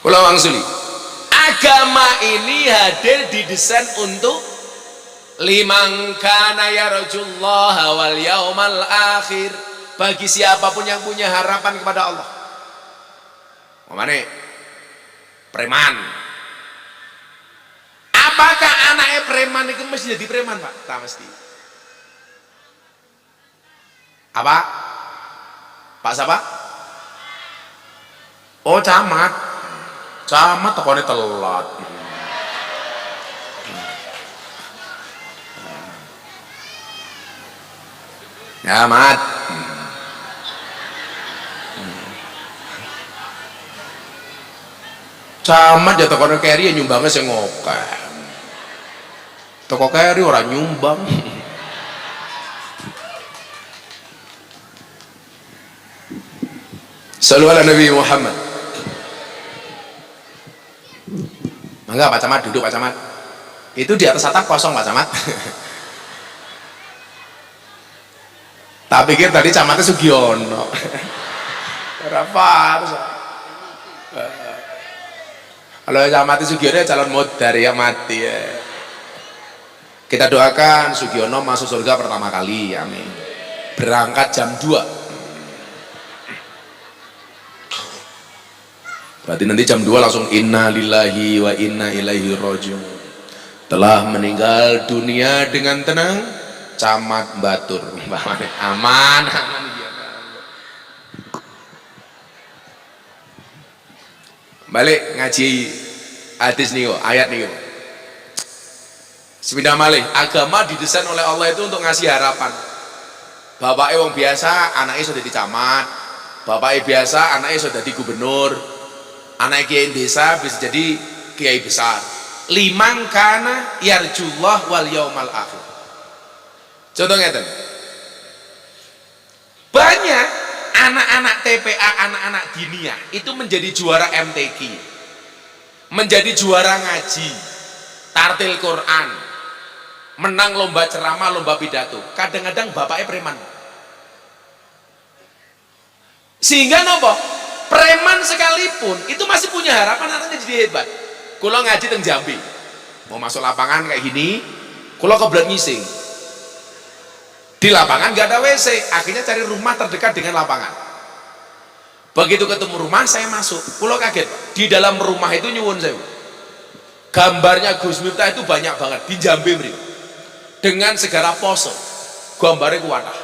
S1: Kula wangsuli, agama ini hadir didesain untuk liman kana yarjullaha wal yaumal akhir, bagi siapapun yang punya harapan kepada Allah. Mamane preman, apakah anaknya preman itu mesti jadi preman, Pak? Tak mesti. Apa? Pak siapa? Oh, camat tekone telat. Camat. Camat ya tekone keri nyumbangnya sing ngokeh. Toko keri ora nyumbang. Sallu ala Nabi Muhammad. Mangga Pak Camat duduk, Pak Camat. Itu di atas atap kosong, Pak Camat. Tak pikir tadi camatnya Sugiono. Berapa harus? Kalau camatnya Sugiono calon modar ya mati ya. Kita doakan Sugiono masuk surga pertama kali, amin. Berangkat jam 2. Berarti nanti jam 2 langsung inna lillahi wa inna ilaihi rajiun. Telah meninggal dunia dengan tenang Camat Batur. Aman. Balik ngaji hadis nih, ayat nih. Semindah malih, agama didesain oleh Allah itu untuk ngasih harapan. Bapaknya wong biasa, anaknya sudah di camat. Bapaknya biasa, anaknya sudah di gubernur. Anak kiai desa bisa jadi kiai besar. Liman kana yarjullah wal yaumal akhir. Contohnya itu. Banyak anak-anak TPA, anak-anak diniyah itu menjadi juara MTQ, menjadi juara ngaji, tartil Quran, menang lomba ceramah, lomba pidato. Kadang-kadang bapaknya preman. Sehingga nopo? Preman sekalipun itu masih punya harapan anaknya jadi hebat. Kulo ngaji teng Jambi, mau masuk lapangan kayak gini, kulo kebelet ngising. Di lapangan gak ada WC, akhirnya cari rumah terdekat dengan lapangan. Begitu ketemu rumah saya masuk, kulo kaget, Pak. Di dalam rumah itu nyuwun saya, gambarnya Gus Miftah itu banyak banget di Jambi mriki. Dengan segala pose, gambarnya kuatah.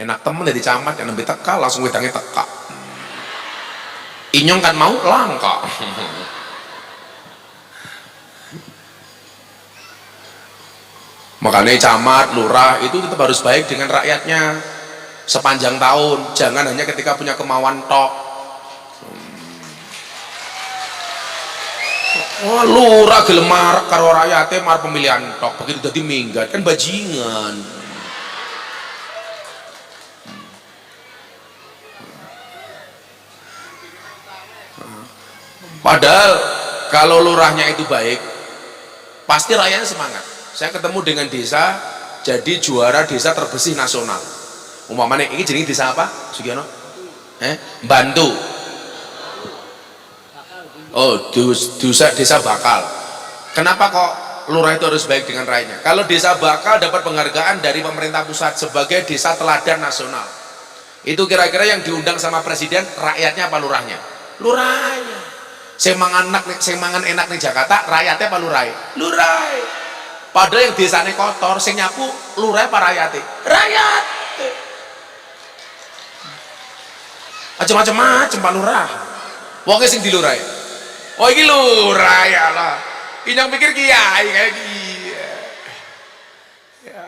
S1: Enak temen dari camat yang lebih teka langsung wedangnya teka. Inyong kan mau langka. Makanya camat, lurah itu tetap harus baik dengan rakyatnya sepanjang tahun. Jangan hanya ketika punya kemauan tok. Oh, lurah gelem marek karo rakyate mar pemilihan tok. Begitu dadi minggat kan bajingan. Padahal kalau lurahnya itu baik, pasti rakyatnya semangat. Saya ketemu dengan desa jadi juara desa terbersih nasional. Umpamanya ini jenis desa apa Sugiono? Bantu. Oh, desa Bakal. Kenapa kok lurah itu harus baik dengan rakyatnya? Kalau desa Bakal dapat penghargaan dari pemerintah pusat sebagai desa teladan nasional, itu kira-kira yang diundang sama presiden rakyatnya apa lurahnya? Lurahnya. Semangan enak nih Jakarta, rakyatnya apa lurai? Lurai. Padahal yang desanya kotor, sing nyapu lurai apa rakyatnya? Rakyat. Macam-macam Pak Lurah. Wongnya sing dilurai. Oh ini lurah ya lah. Ini yang pikir kiai kayak gini. Ya.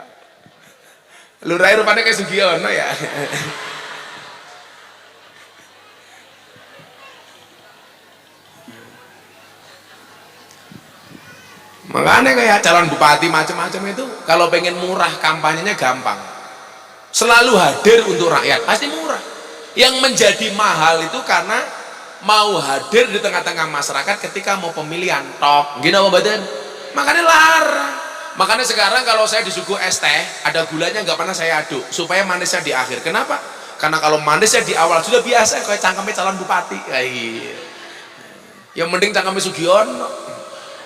S1: Lurah rupanya kayak Sugiono ya. Makanya kayak calon bupati macam-macam itu kalau pengen murah kampanyenya gampang. Selalu hadir untuk rakyat, pasti murah. Yang menjadi mahal itu karena mau hadir di tengah-tengah masyarakat ketika mau pemilihan tok gini apa badan, makanya larang. Makanya sekarang kalau saya disuguh es teh ada gulanya nggak pernah saya aduk supaya manisnya di akhir. Kenapa? Karena kalau manisnya di awal sudah biasa kayak cangkemnya calon bupati. Yang mending cangkemnya Sugiono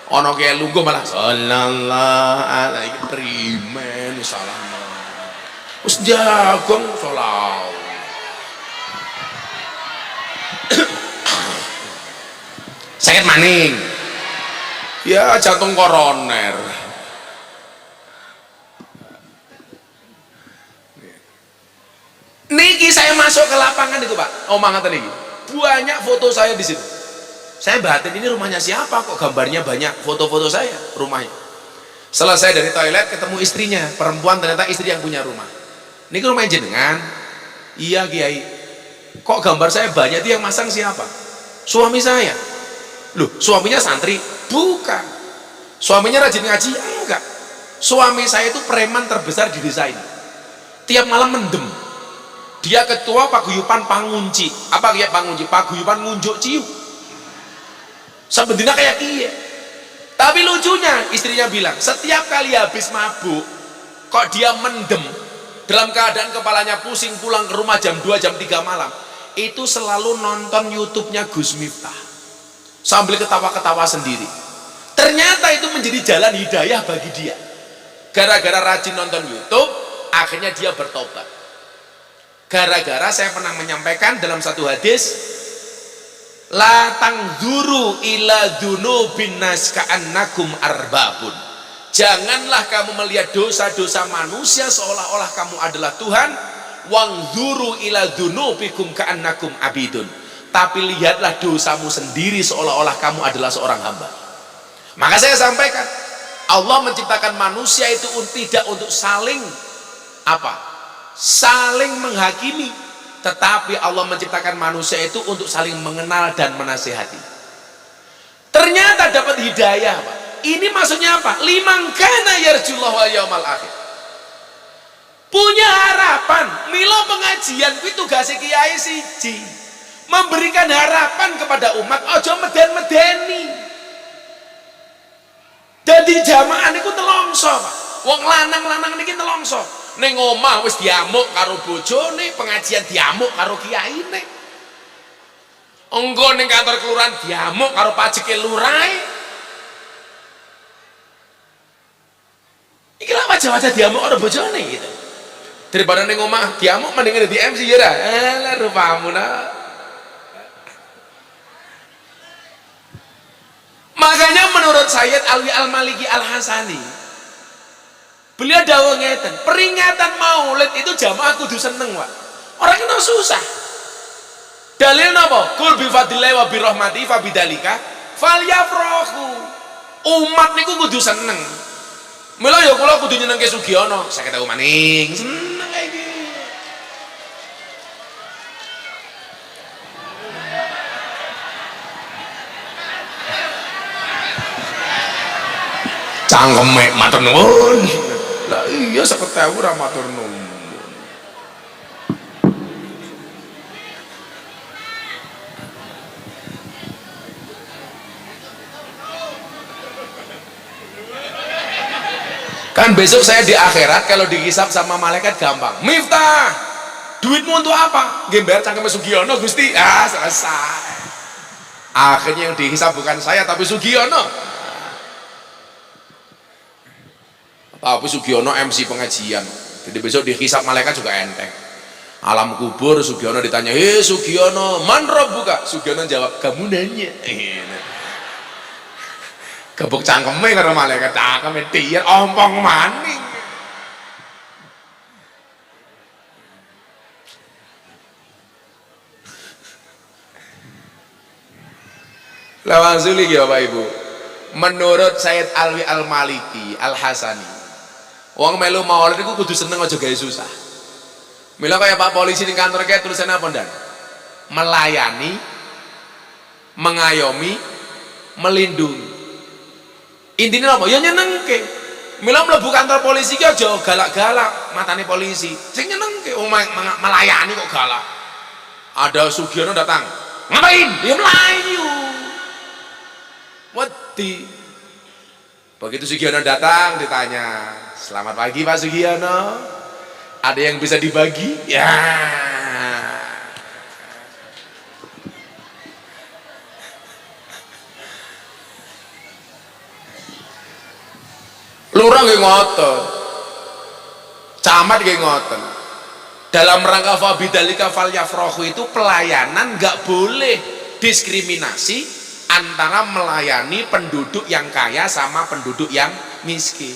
S1: ono kayak lungguh malah sallallahu alaihi primen salam us jagung solau. Sakit maning ya jantung koroner. Niki saya masuk ke lapangan itu Pak omongan tadi banyak foto saya di situ. Saya batin ini rumahnya siapa kok gambarnya banyak foto-foto saya rumahnya. Selesai dari toilet ketemu istrinya perempuan, ternyata istri yang punya rumah. Ini ke rumahnya jenengan? Iya Kiai. Kok gambar saya banyak? Itu yang masang siapa? Suami saya. Loh suaminya santri? Bukan. Suaminya rajin ngaji? Enggak. Suami saya itu preman terbesar di desa ini. Tiap malam mendem. Dia ketua paguyuban pangunci. Apa kayak pangunci? Paguyuban ngunjuk ciu. Sebenarnya kayak iya. Tapi lucunya istrinya bilang setiap kali habis mabuk kok dia mendem dalam keadaan kepalanya pusing pulang ke rumah jam 2 jam 3 malam itu selalu nonton YouTube-nya Gus Miftah sambil ketawa-ketawa sendiri. Ternyata itu menjadi jalan hidayah bagi dia. Gara-gara rajin nonton YouTube akhirnya dia bertobat. Gara-gara saya pernah menyampaikan dalam satu hadis la tangzuru ila dzunubin nas ka'annakum arbabun. Janganlah kamu melihat dosa-dosa manusia seolah-olah kamu adalah Tuhan. Wangzuru ila dzunubikum ka'annakum abidun. Tapi lihatlah dosamu sendiri seolah-olah kamu adalah seorang hamba. Maka saya sampaikan, Allah menciptakan manusia itu tidak untuk saling saling menghakimi, tetapi Allah menciptakan manusia itu untuk saling mengenal dan menasihati. Ternyata dapat hidayah Pak. Ini maksudnya apa? Liman kana yarjullah wal yaumal akhir. Punya harapan. Milo pengajian kuwi tugase kiai siji. Memberikan harapan kepada umat, aja meden-medeni. Dadi jamaah niku telongso Pak. Wong lanang-lanang niki telongso. Ning omah wis diamuk karo bojone, pengajian diamuk karo kiyaine. Engko ning kantor kelurahan diamuk karo pajeke lurahe. Iki lha wajah-wajah diamuk karo bojone gitu. Daripada ning omah diamuk mending di MC ya ra. Lah rupamu nah. Makanya menurut Sayyid Alwi Al-Maliki Al-Hasani beliau dawuh ngeten, peringatan Maulid itu jamaah kudu seneng, Pak. Orang itu susah. Dalil napa? Qul bi fadlillahi wa bi rahmatihi fa bidzalika falyafrahu. Umat niku kudu seneng. Mila ya kula kudu nyenengke Sugiono, saya ketahu maning, seneng kayak iki. Cangkeme matur nuwun. Lah iya 50.000 ra matur nuwun. Kan besok saya di akhirat kalau dihisab sama malaikat gampang. Miftah, duitmu untuk apa? Gember cangkeme Sugiono Gusti. Ah, selesai. Akhirnya yang dihisab bukan saya tapi Sugiono. Tapi Sugiono MC pengajian. Jadi besok dihisab malaikat juga enteng. Alam kubur Sugiono ditanya, "Hei Sugiono, man rabbuka?" Sugiono jawab, "Kamu nanya." Gebuk cangkeme karo malaikat, cangkeme dian ompong maning. Lawan sulik ya Bapak Ibu. Menurut Sayyid Alwi Al-Maliki Al-Hasani, wong melu maulid iku kudu seneng aja gawe susah. Mila kaya Pak polisi di kantor kayak tulisannya apa ndan? Melayani, mengayomi, melindungi. Intinya apa? Ya nyenengke. Mila mlebu kantor polisi ki aja galak-galak matane polisi. Sing nyenengke melayani kok galak. Ada Sugiono datang. Ngapain? Dia melayu. Wedi. Begitu Sugiono datang ditanya, "Selamat pagi Pak Sugiono. Ada yang bisa dibagi?" Ya. Lurah nggih ngoten, camat nggih ngoten. Dalam rangka fabidzalika falyafrahu itu pelayanan nggak boleh diskriminasi antara melayani penduduk yang kaya sama penduduk yang miskin.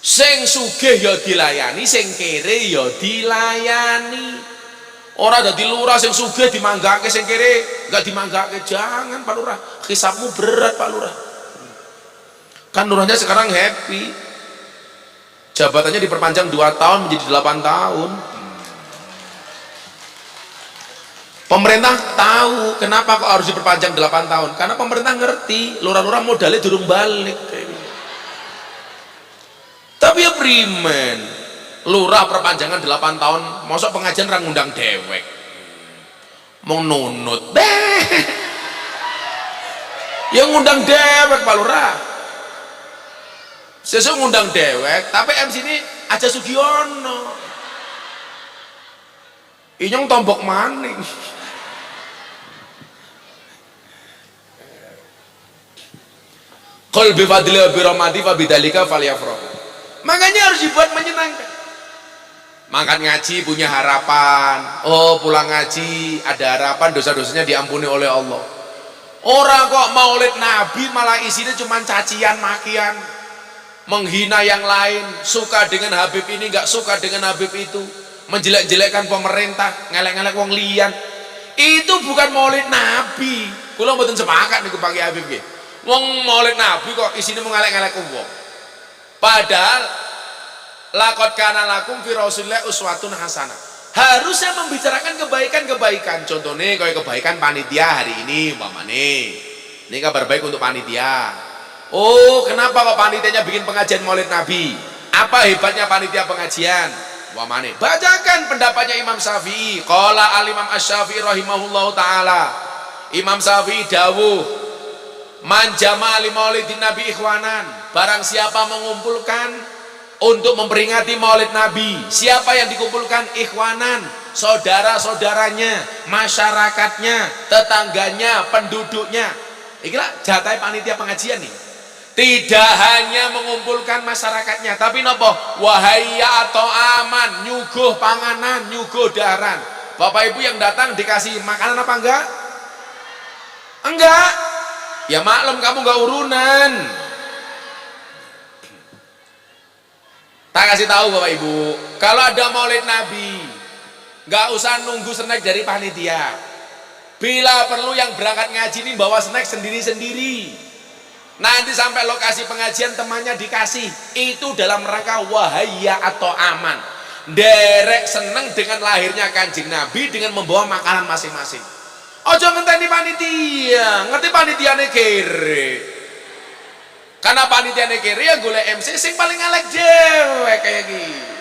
S1: Sing sugih ya dilayani, sing kere ya dilayani. Ora dadi lurah sing sugih dimanggake, sing kere nggak dimanggake. Jangan Pak Lurah, hisabmu berat Pak Lurah. Kan lurahnya sekarang happy, jabatannya diperpanjang 2 tahun menjadi 8 tahun. Pemerintah tahu kenapa kok harus diperpanjang 8 tahun, karena pemerintah ngerti lurah-lurah modalnya durung balik. Tapi ya primen lurah perpanjangan 8 tahun, mosok pengajian ra ngundang dewek, mau nunut yang ngundang dewek Pak Lurah. Sesuk ngundang dewek, tapi MC ini aja Sugiono. Inyong tombok maning. Qul bi fadli wa bi rahmati fa bidzalika falyafrahu. Makanya harus dibuat menyenangkan. Makan ngaji punya harapan. Oh, pulang ngaji ada harapan dosa-dosanya diampuni oleh Allah. Orang kok maulid Nabi malah isinya cuma cacian makian. Menghina yang lain, suka dengan Habib ini, nggak suka dengan Habib itu, menjelek-jelekkan pemerintah, ngelek-ngelek wong liyan. Itu bukan maulid Nabi. Kula mboten sepakat niku pakai Habib nggih. Wong maulid Nabi kok isine mau ngelek-ngelek wong. Padahal laqad kana lakum fi Rasulillah uswatun hasanah. Harusnya membicarakan kebaikan-kebaikan. Contohnya kayak kebaikan panitia hari ini umpamane. Ini kabar baik untuk panitia. Oh, kenapa kok panitianya bikin pengajian Maulid Nabi? Apa hebatnya panitia pengajian? Wah mana? Bacakan pendapatnya Imam Syafi'i. Qala al-Imam Asy-Syafi'i rahimahullahu taala. Imam Syafi'i dawuh, "Man jama'a li Maulidin Nabi ikhwanan." Barang siapa mengumpulkan untuk memperingati Maulid Nabi, siapa yang dikumpulkan? Ikhwanan, saudara-saudaranya, masyarakatnya, tetangganya, penduduknya. Ikilah jatah panitia pengajian nih. Tidak hanya mengumpulkan masyarakatnya, tapi nopo wahaya atau aman, nyuguh panganan, nyuguh daharan. Bapak Ibu yang datang dikasih makanan apa enggak? Enggak. Ya maklum kamu enggak urunan. Tak kasih tahu Bapak Ibu, kalau ada Maulid Nabi, enggak usah nunggu snack dari panitia. Bila perlu yang berangkat ngaji ini bawa snack sendiri-sendiri. Nanti sampai lokasi pengajian temannya dikasih. Itu dalam rangka wahaya atau aman. Derek seneng dengan lahirnya Kanjeng Nabi dengan membawa makanan masing-masing. Ojo ngenteni panitia, ngerti panitiane kere. Karena panitiane kere ya golek MC sing paling elek dhewe kayak gini.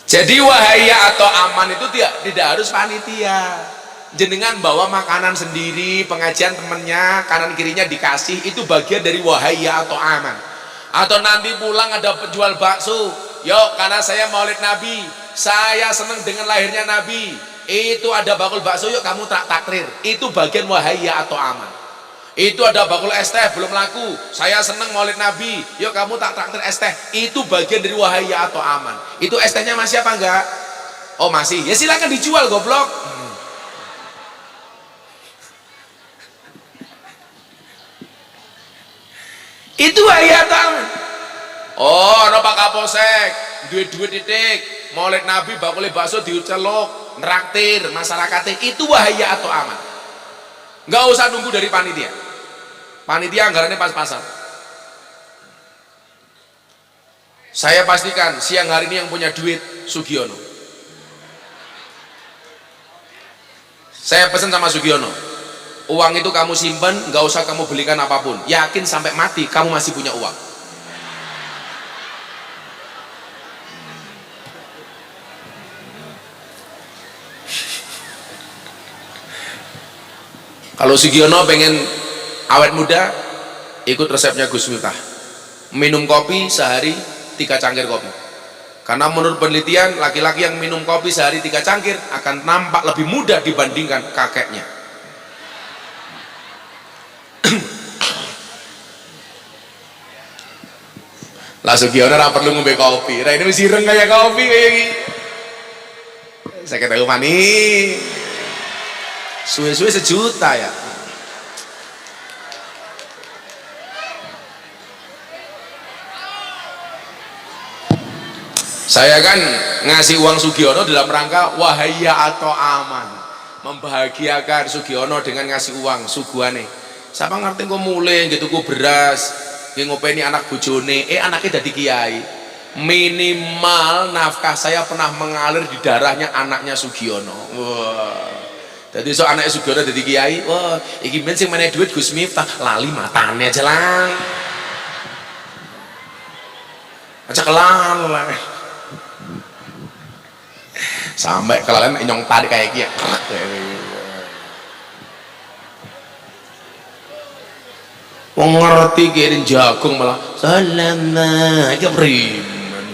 S1: Jadi wahaya atau aman itu tidak harus panitia. jenengan bawa makanan sendiri, pengajian temennya, kanan kirinya dikasih, itu bagian dari wahaya atau aman. Atau nanti pulang ada penjual bakso, yuk karena saya maulid Nabi, saya senang dengan lahirnya Nabi, itu ada bakul bakso, yuk kamu takdir, itu bagian wahaya atau aman. Itu ada bakul es teh belum laku, saya senang maulid Nabi, yuk kamu takdir es teh, itu bagian dari wahaya atau aman. Itu es tehnya masih apa enggak? Oh masih, ya silakan dijual goblok. Itu ayat aman. Oh, no Pak Kapolsek, duit titik, maulid Nabi bakul bakso diucelok, neraktir masyarakatnya, itu wahaya atau aman. Nggak usah nunggu dari panitia. Panitia anggarannya pas-pasan. Saya pastikan siang hari ini yang punya duit Sugiono. Saya pesan sama Sugiono, uang itu kamu simpen, nggak usah kamu belikan apapun. Yakin sampai mati kamu masih punya uang. Kalau Sugiono pengen awet muda, ikut resepnya Gus Miftah. Minum kopi sehari 3 cangkir kopi. Karena menurut penelitian, laki-laki yang minum kopi sehari 3 cangkir akan nampak lebih muda dibandingkan kakeknya. Lah Sugiono ora perlu ngombe kopi. Ra ini wis ireng kayak kopi kayak iki. Saya kata mani. Suwe-suwe 1 juta ya. Saya kan ngasih uang Sugiono dalam rangka wahaya atau aman, membahagiakan Sugiono dengan ngasih uang suguhane. Siapa ngerti kok mulai gitu ku beras, ngopeni anak bojone, anaknya dadi kiai. Minimal nafkah saya pernah mengalir di darahnya anaknya Sugiono. Wah. Jadi so anaknya Sugiono dadi kiai, wah, iki men sing meneh duit Gus Miftah, lali matane aja lang. Aja kelalen. Sampai kelalen nyong tarik kayak gitu. Wong ngerti kirim jagung malah salama iki priman.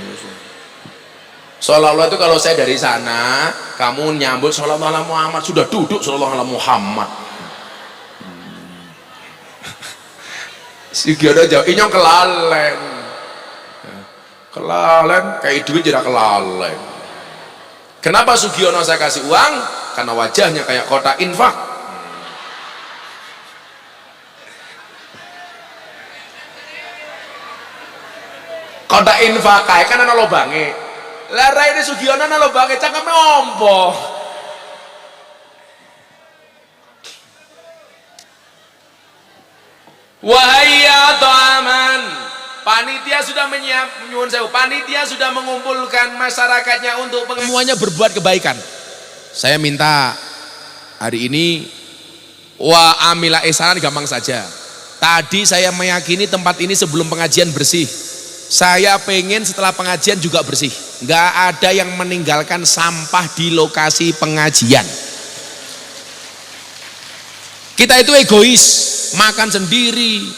S1: Seolah-olah itu kalau saya dari sana, kamu nyambut sallallahu alaihi Muhammad, sudah duduk sallallahu alaihi Muhammad. Sugiono jauh inyong kelalen. Kelalen kayak duit jadi kelalen. Kenapa Sugiono saya kasih uang? Karena wajahnya kayak kotak infak. Kotak infak kayak kan ana lobange. Lah raine Sugiono ana lobange cangkeme ompo. Wahaya atau aman. Panitia sudah panitia sudah mengumpulkan masyarakatnya untuk semuanya berbuat kebaikan. Saya minta hari ini wa amila ihsanan gampang saja. Tadi saya meyakini tempat ini sebelum pengajian bersih. Saya pengen setelah pengajian juga bersih. Nggak ada yang meninggalkan sampah di lokasi pengajian. Kita itu egois, makan sendiri,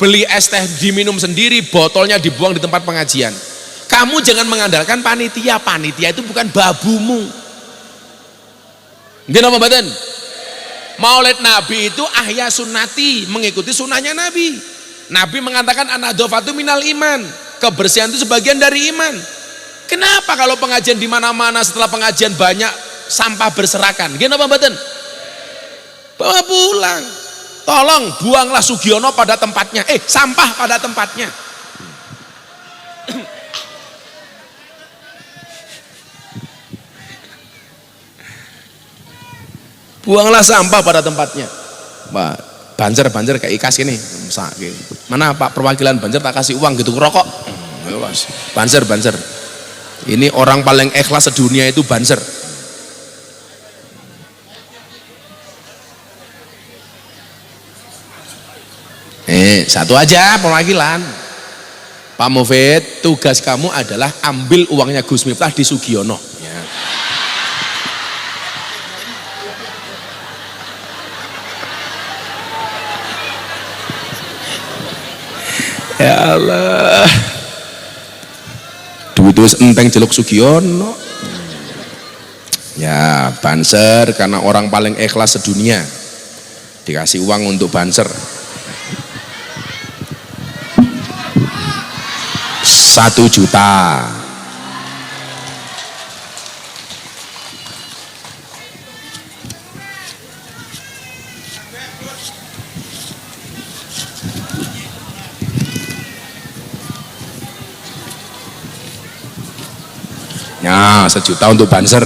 S1: beli es teh diminum sendiri, botolnya dibuang di tempat pengajian. Kamu jangan mengandalkan panitia. Panitia itu bukan babumu. Gimana Badan? Maulid Nabi itu ahya sunnati, mengikuti sunnahnya Nabi. Nabi mengatakan an-nadhafatu minal iman, kebersihan itu sebagian dari iman. Kenapa kalau pengajian di mana-mana setelah pengajian banyak sampah berserakan? Gimana Badan? Bawa pulang. Tolong buanglah Sugiono pada tempatnya. Sampah pada tempatnya. Buanglah sampah pada tempatnya. Pak, Banjar kayak ikas ini. Mana Pak perwakilan Banjar tak kasih uang gitu rokok. Banjar. Ini orang paling ikhlas sedunia itu Banjar. Satu aja perwakilan. Pak Mufid, tugas kamu adalah ambil uangnya Gus Miftah di Sugiono. Ya. Ya Allah, duit wis enteng jeluk Sugiono. Ya banser karena orang paling ikhlas sedunia dikasih uang untuk banser 1 juta. Ya 1 juta untuk banser.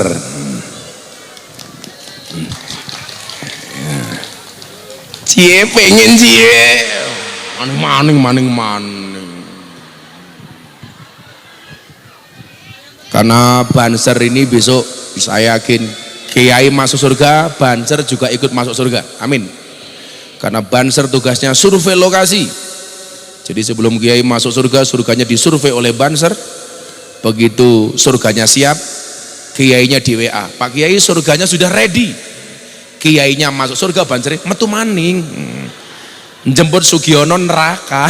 S1: Cie pengen cie maning. Karena banser ini besok saya yakin kiai masuk surga, banser juga ikut masuk surga. Amin. Karena banser tugasnya survei lokasi. Jadi sebelum kiai masuk surga, surganya disurvei oleh banser. Begitu surganya siap, kiainya di WA, Pak Kiai surganya sudah ready. Kiainya masuk surga, banser metu maning jemput Sugiono neraka.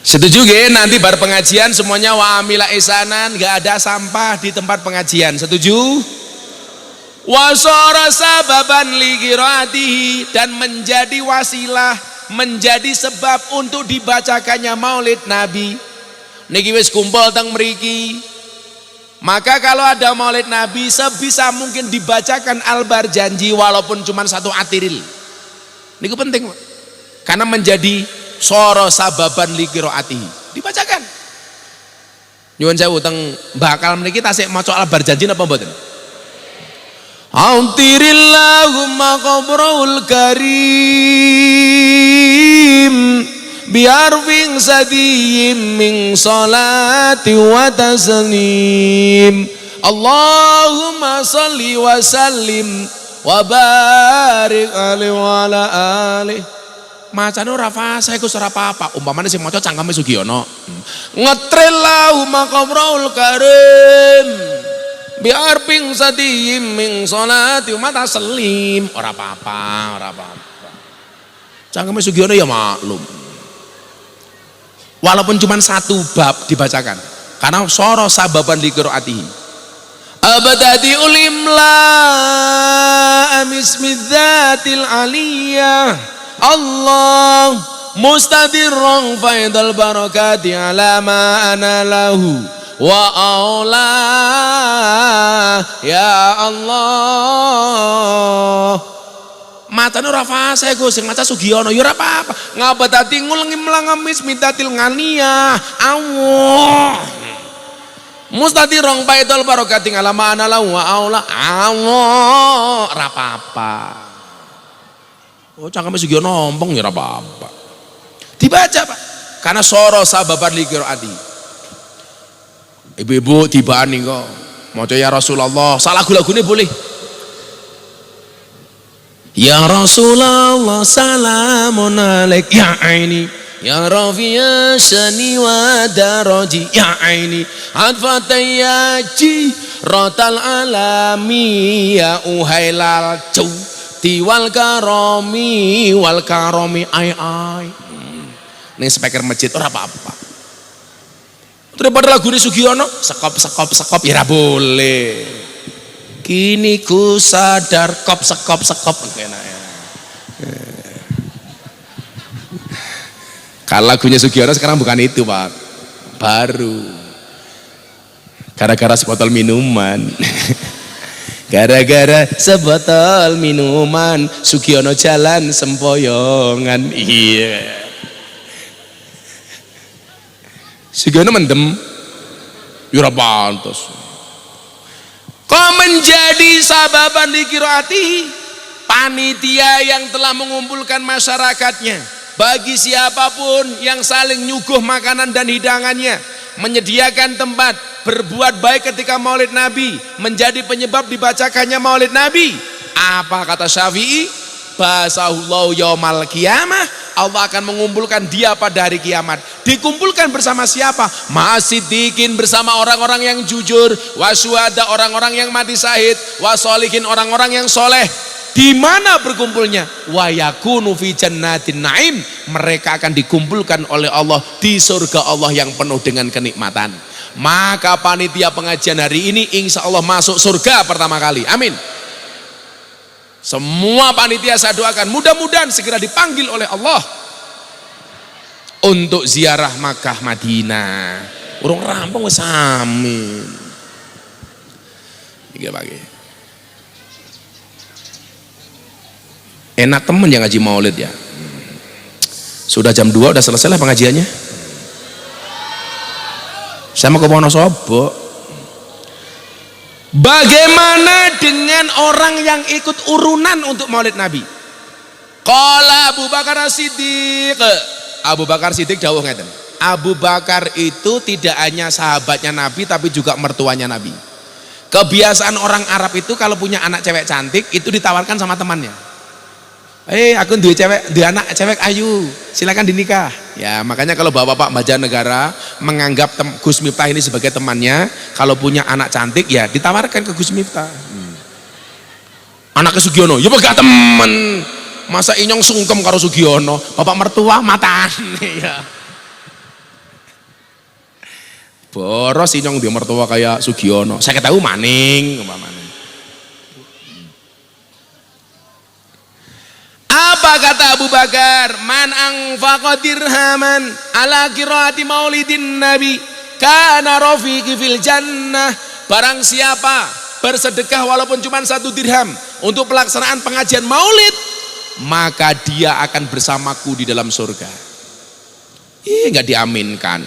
S1: Setuju gak? Nanti bar pengajian semuanya wa amila isanan, gak ada sampah di tempat pengajian. Setuju? Wasara sababan li qiraatihi, dan menjadi wasilah, menjadi sebab untuk dibacakannya maulid Nabi. Niki wis kumpul teng mriki. Maka kalau ada maulid Nabi sebisa mungkin dibacakan Al-Barjanji walaupun cuma 1 atiril. Niku penting, Pak. Karena menjadi soro sababan li qiraatihi. Dibacakan. Nyuwun sewu teng bakal mriki tasik maca Al-Barjanji napa mboten? Autirillahumma qabrul karim biarfing sadiyim min salati wa taslim. Allahumma salli wa sallim wa barik alaihi wa ala alihi. Macane ora fase iku ora apa-apa. Umpamane sing maca cangkeme Sugiono. Ngetrillahumma qabrul karim biar ping sadiyim min sholati umat taslim. Ora apa-apa. Cangkeme Sugiono ya maklum. Walaupun cuma 1 bab dibacakan. Karena soro sababan li qiraatihi. Abadati ulimla amismidzatil aliyah. Allah mustadirran faidal barakati ala ma ana lahu wa aula ya Allah. Matane ora fase Gus, sing maca Sugiono ya ora apa-apa. Ngabadati ngulengi melangamis mintatil nganiyah. Allah. Mustadirran faidal barakati ala ma ana lahu wa aula. Allah ora apa-apa. Oh cangkeme Sugiono ompong ya ora apa-apa. Dibaca, Pak. Karena soro sababan li qiraati. Ibu-ibu tibaan nih kok maca ya Rasulullah, salah lagu-lagune boleh. Ya Rasulullah salamun alaik ya aini ya rafi'a shani wa daraji ya aini adfatayaji rotal alami ya uhailal cu tiwal karomi wal karomi ai. Nih speaker masjid ora apa-apa. Daripada lagu ini Sugiono sekop ya boleh. Kini ku sadar kop sekop enak ya. Kalau lagunya Sugiono sekarang bukan itu, Pak. Baru gara-gara sebotol minuman. Gara-gara sebotol minuman Sugiono jalan sempoyongan. Iya. Sugiono mendem yura pantas. Kau menjadi sababan li qiraatihi, panitia yang telah mengumpulkan masyarakatnya, bagi siapapun yang saling nyuguh makanan dan hidangannya, menyediakan tempat, berbuat baik ketika maulid Nabi, menjadi penyebab dibacakannya maulid Nabi. Apa kata Syafi'i? Basahullahu yaumal qiyamah Allah akan mengumpulkan dia pada hari kiamat. Dikumpulkan bersama siapa? Ma'as-siddiqin, bersama orang-orang yang jujur, wasyuhada, orang-orang yang mati syahid, wasolihin, orang-orang yang soleh. Di mana berkumpulnya? Wa yakunu fi jannatin naim. Mereka akan dikumpulkan oleh Allah di surga Allah yang penuh dengan kenikmatan. Maka panitia pengajian hari ini insya Allah masuk surga pertama kali. Amin. Semua panitia saya doakan mudah-mudahan segera dipanggil oleh Allah untuk ziarah Makkah Madinah. Urung rampung wis amin. Iki pagi. Enak temen yang ngaji maulid ya. Sudah jam 2 udah selesai lah pengajiannya. Saya mau ke Wonosobo. Bagaimana dengan orang yang ikut urunan untuk maulid Nabi? Qala Abu Bakar As-Siddiq. Abu Bakar Siddiq dawuh ngeten. Abu Bakar itu tidak hanya sahabatnya Nabi tapi juga mertuanya Nabi. Kebiasaan orang Arab itu kalau punya anak cewek cantik itu ditawarkan sama temannya. Aku duwe anak cewek ayu, silakan dinikah. Ya, makanya kalau Bapak Banjarnegara menganggap Gus Miftah ini sebagai temannya, kalau punya anak cantik ya ditawarkan ke Gus Miftah. Anaknya Sugiono, ya gak temen. Masa inyong sungkem karo Sugiono, bapak mertua matan. Ya. Boros inyong dia mertua kayak Sugiono. Saya ketahui maning, umpamanya. Apa kata Abu Bakar? Man anfaqa dirhaman ala qiraati maulidin nabi kana rafiqi fil jannah. Barang siapa bersedekah walaupun cuma 1 dirham untuk pelaksanaan pengajian maulid, maka dia akan bersamaku di dalam surga. Enggak diaminkan.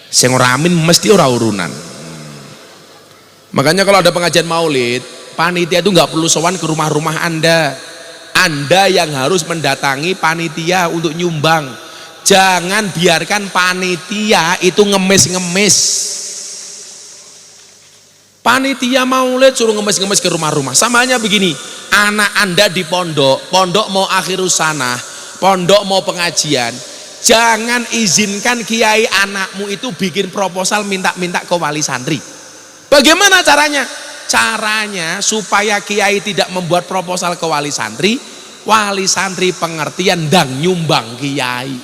S1: Sing ora amin mesti ora urunan. Makanya kalau ada pengajian maulid, panitia itu enggak perlu sowan ke rumah-rumah Anda. Anda yang harus mendatangi panitia untuk nyumbang. Jangan biarkan panitia itu ngemis-ngemis. Panitia maulid suruh ngemis-ngemis ke rumah-rumah. Samanya begini, anak Anda di pondok mau akhirus sanah, pondok mau pengajian, jangan izinkan kiai anakmu itu bikin proposal minta-minta ke wali santri. Bagaimana caranya? Caranya supaya kiai tidak membuat proposal ke wali santri pengertian dan nyumbang kiai.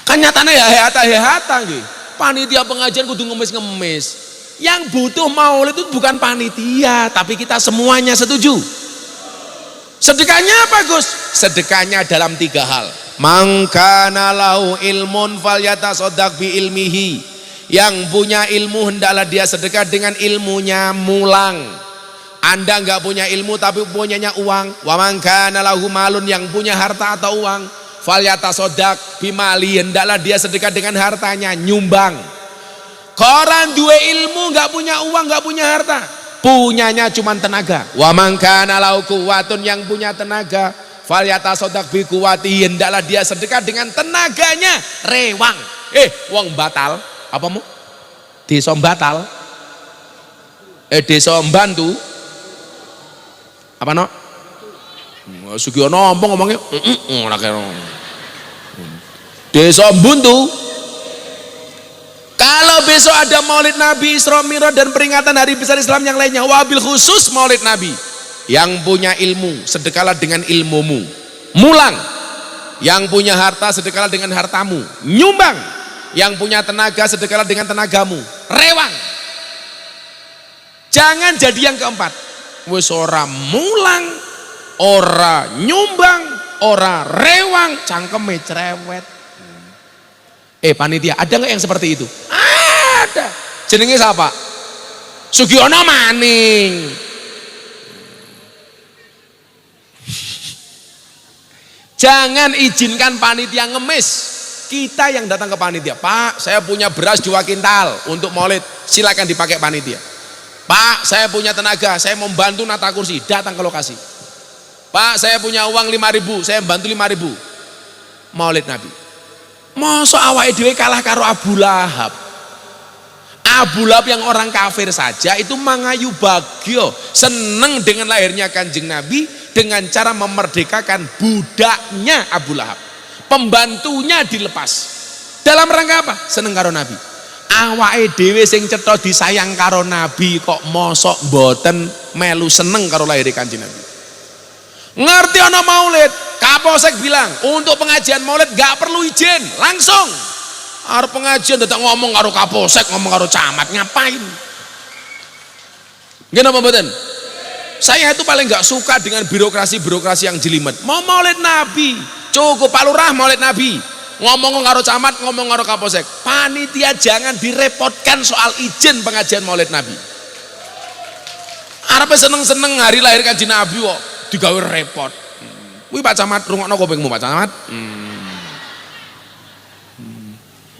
S1: Kan nyatanya ya hehata gitu. Panitia pengajian kudu ngemis-ngemis. Yang butuh maulid itu bukan panitia, tapi kita semuanya setuju. Sedekahnya apa Gus? Sedekahnya dalam 3 hal. Man kana lahu ilmun falyatasaddaq bi ilmihi. Yang punya ilmu hendaklah dia sedekah dengan ilmunya, mulang. Anda enggak punya ilmu tapi punyanya uang. Wa man kana lahu malun, yang punya harta atau uang, falyatasaddaq bimali, hendaklah dia sedekah dengan hartanya, nyumbang. Koran dua ilmu enggak punya uang, enggak punya harta, punyanya cuma tenaga. Wa man kana lahu quwwatun, yang punya tenaga, falyatasaddaq bi quwwatihi, hendaklah dia sedekah dengan tenaganya. Rewang. Wong batal apa mu? Desa batal. Desa bantu. Apa no? Sugiono ngomongnya ora kira. Desa buntu. Kalau besok ada Maulid Nabi, Isra Mi'raj dan peringatan hari besar Islam yang lainnya, wabil khusus Maulid Nabi, yang punya ilmu sedekahlah dengan ilmumu, mulang. Yang punya harta sedekahlah dengan hartamu, nyumbang. Yang punya tenaga sedekahlah dengan tenagamu, rewang. Jangan jadi yang keempat, wis ora mulang, ora nyumbang, ora rewang, cangkeme cerewet. Panitia, ada nggak yang seperti itu? Ada. Jenenge siapa? Sugiono maning. Jangan izinkan panitia ngemis. Kita yang datang ke panitia, Pak, saya punya beras 2 kintal untuk maulid, silakan dipakai panitia. Pak, saya punya tenaga, saya mau bantu nata kursi, datang ke lokasi. Pak, saya punya uang 5.000, saya bantu 5.000. Maulid Nabi. Masa awake dhewe kalah karo Abu Lahab? Abu Lahab yang orang kafir saja itu mangayu bagyo, seneng dengan lahirnya Kanjeng Nabi dengan cara memerdekakan budaknya Abu Lahab, pembantunya dilepas. Dalam rangka apa? Seneng karo Nabi. Awake dhewe sing cetha disayang karo Nabi kok mosok mboten melu seneng karo lahir Kanjeng Nabi. Ngerti ana maulid, Kapolsek bilang untuk pengajian maulid gak perlu izin, langsung arep pengajian dadak ngomong karo Kapolsek, ngomong karo camat, ngapain? Nggih napa mboten? Saya itu paling gak suka dengan birokrasi-birokrasi yang jelimet. Mau maulid Nabi, cukup Pak Lurah maulid Nabi, ngomong karo camat, ngomong karo Kapolsek. Panitia jangan direpotkan soal izin pengajian maulid Nabi. Arepe seneng-seneng hari lahir Kanjeng Nabi kok digawe repot. Kuwi Pak Camat rungokno kupingmu Pak Camat.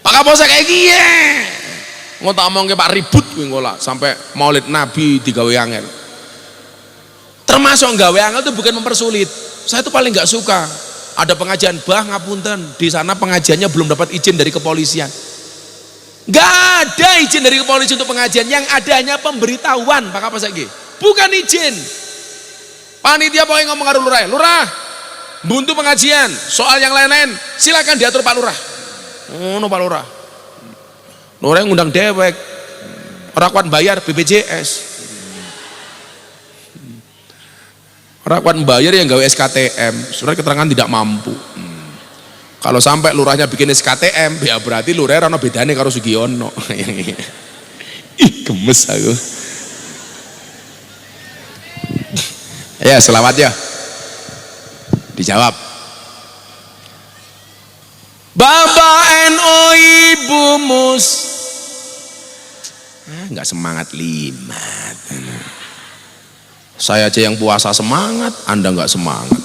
S1: Pak Kapolsek iki ya. Ngono omongke Pak ribut kuwi ngolah sampai maulid Nabi digawe angel. Termasuk gawe angel itu bukan mempersulit. Saya itu paling nggak suka ada pengajian bah ngapunten di sana pengajiannya belum dapat izin dari kepolisian. Nggak ada izin dari kepolisian untuk pengajian, yang ada hanya pemberitahuan Pak Kapolsek iki. Bukan izin. Panitia pokoknya ngomong karo lurah, lurah buntu pengajian, soal yang lain-lain silakan diatur Pak Lurah. No Pak Lurah. Lurah ngundang dewek, orang kuat bayar BPJS, orang kuat bayar yang gawe SKTM, surat keterangan tidak mampu. Kalau sampai lurahnya bikin SKTM, ya berarti lurah rano bedane karo Sugiono. Ih gemes aku. Ya selawat ya. Dijawab. Bapak NU Ibu Mus. Enggak semangat limat. Saya aja yang puasa semangat, Anda enggak semangat.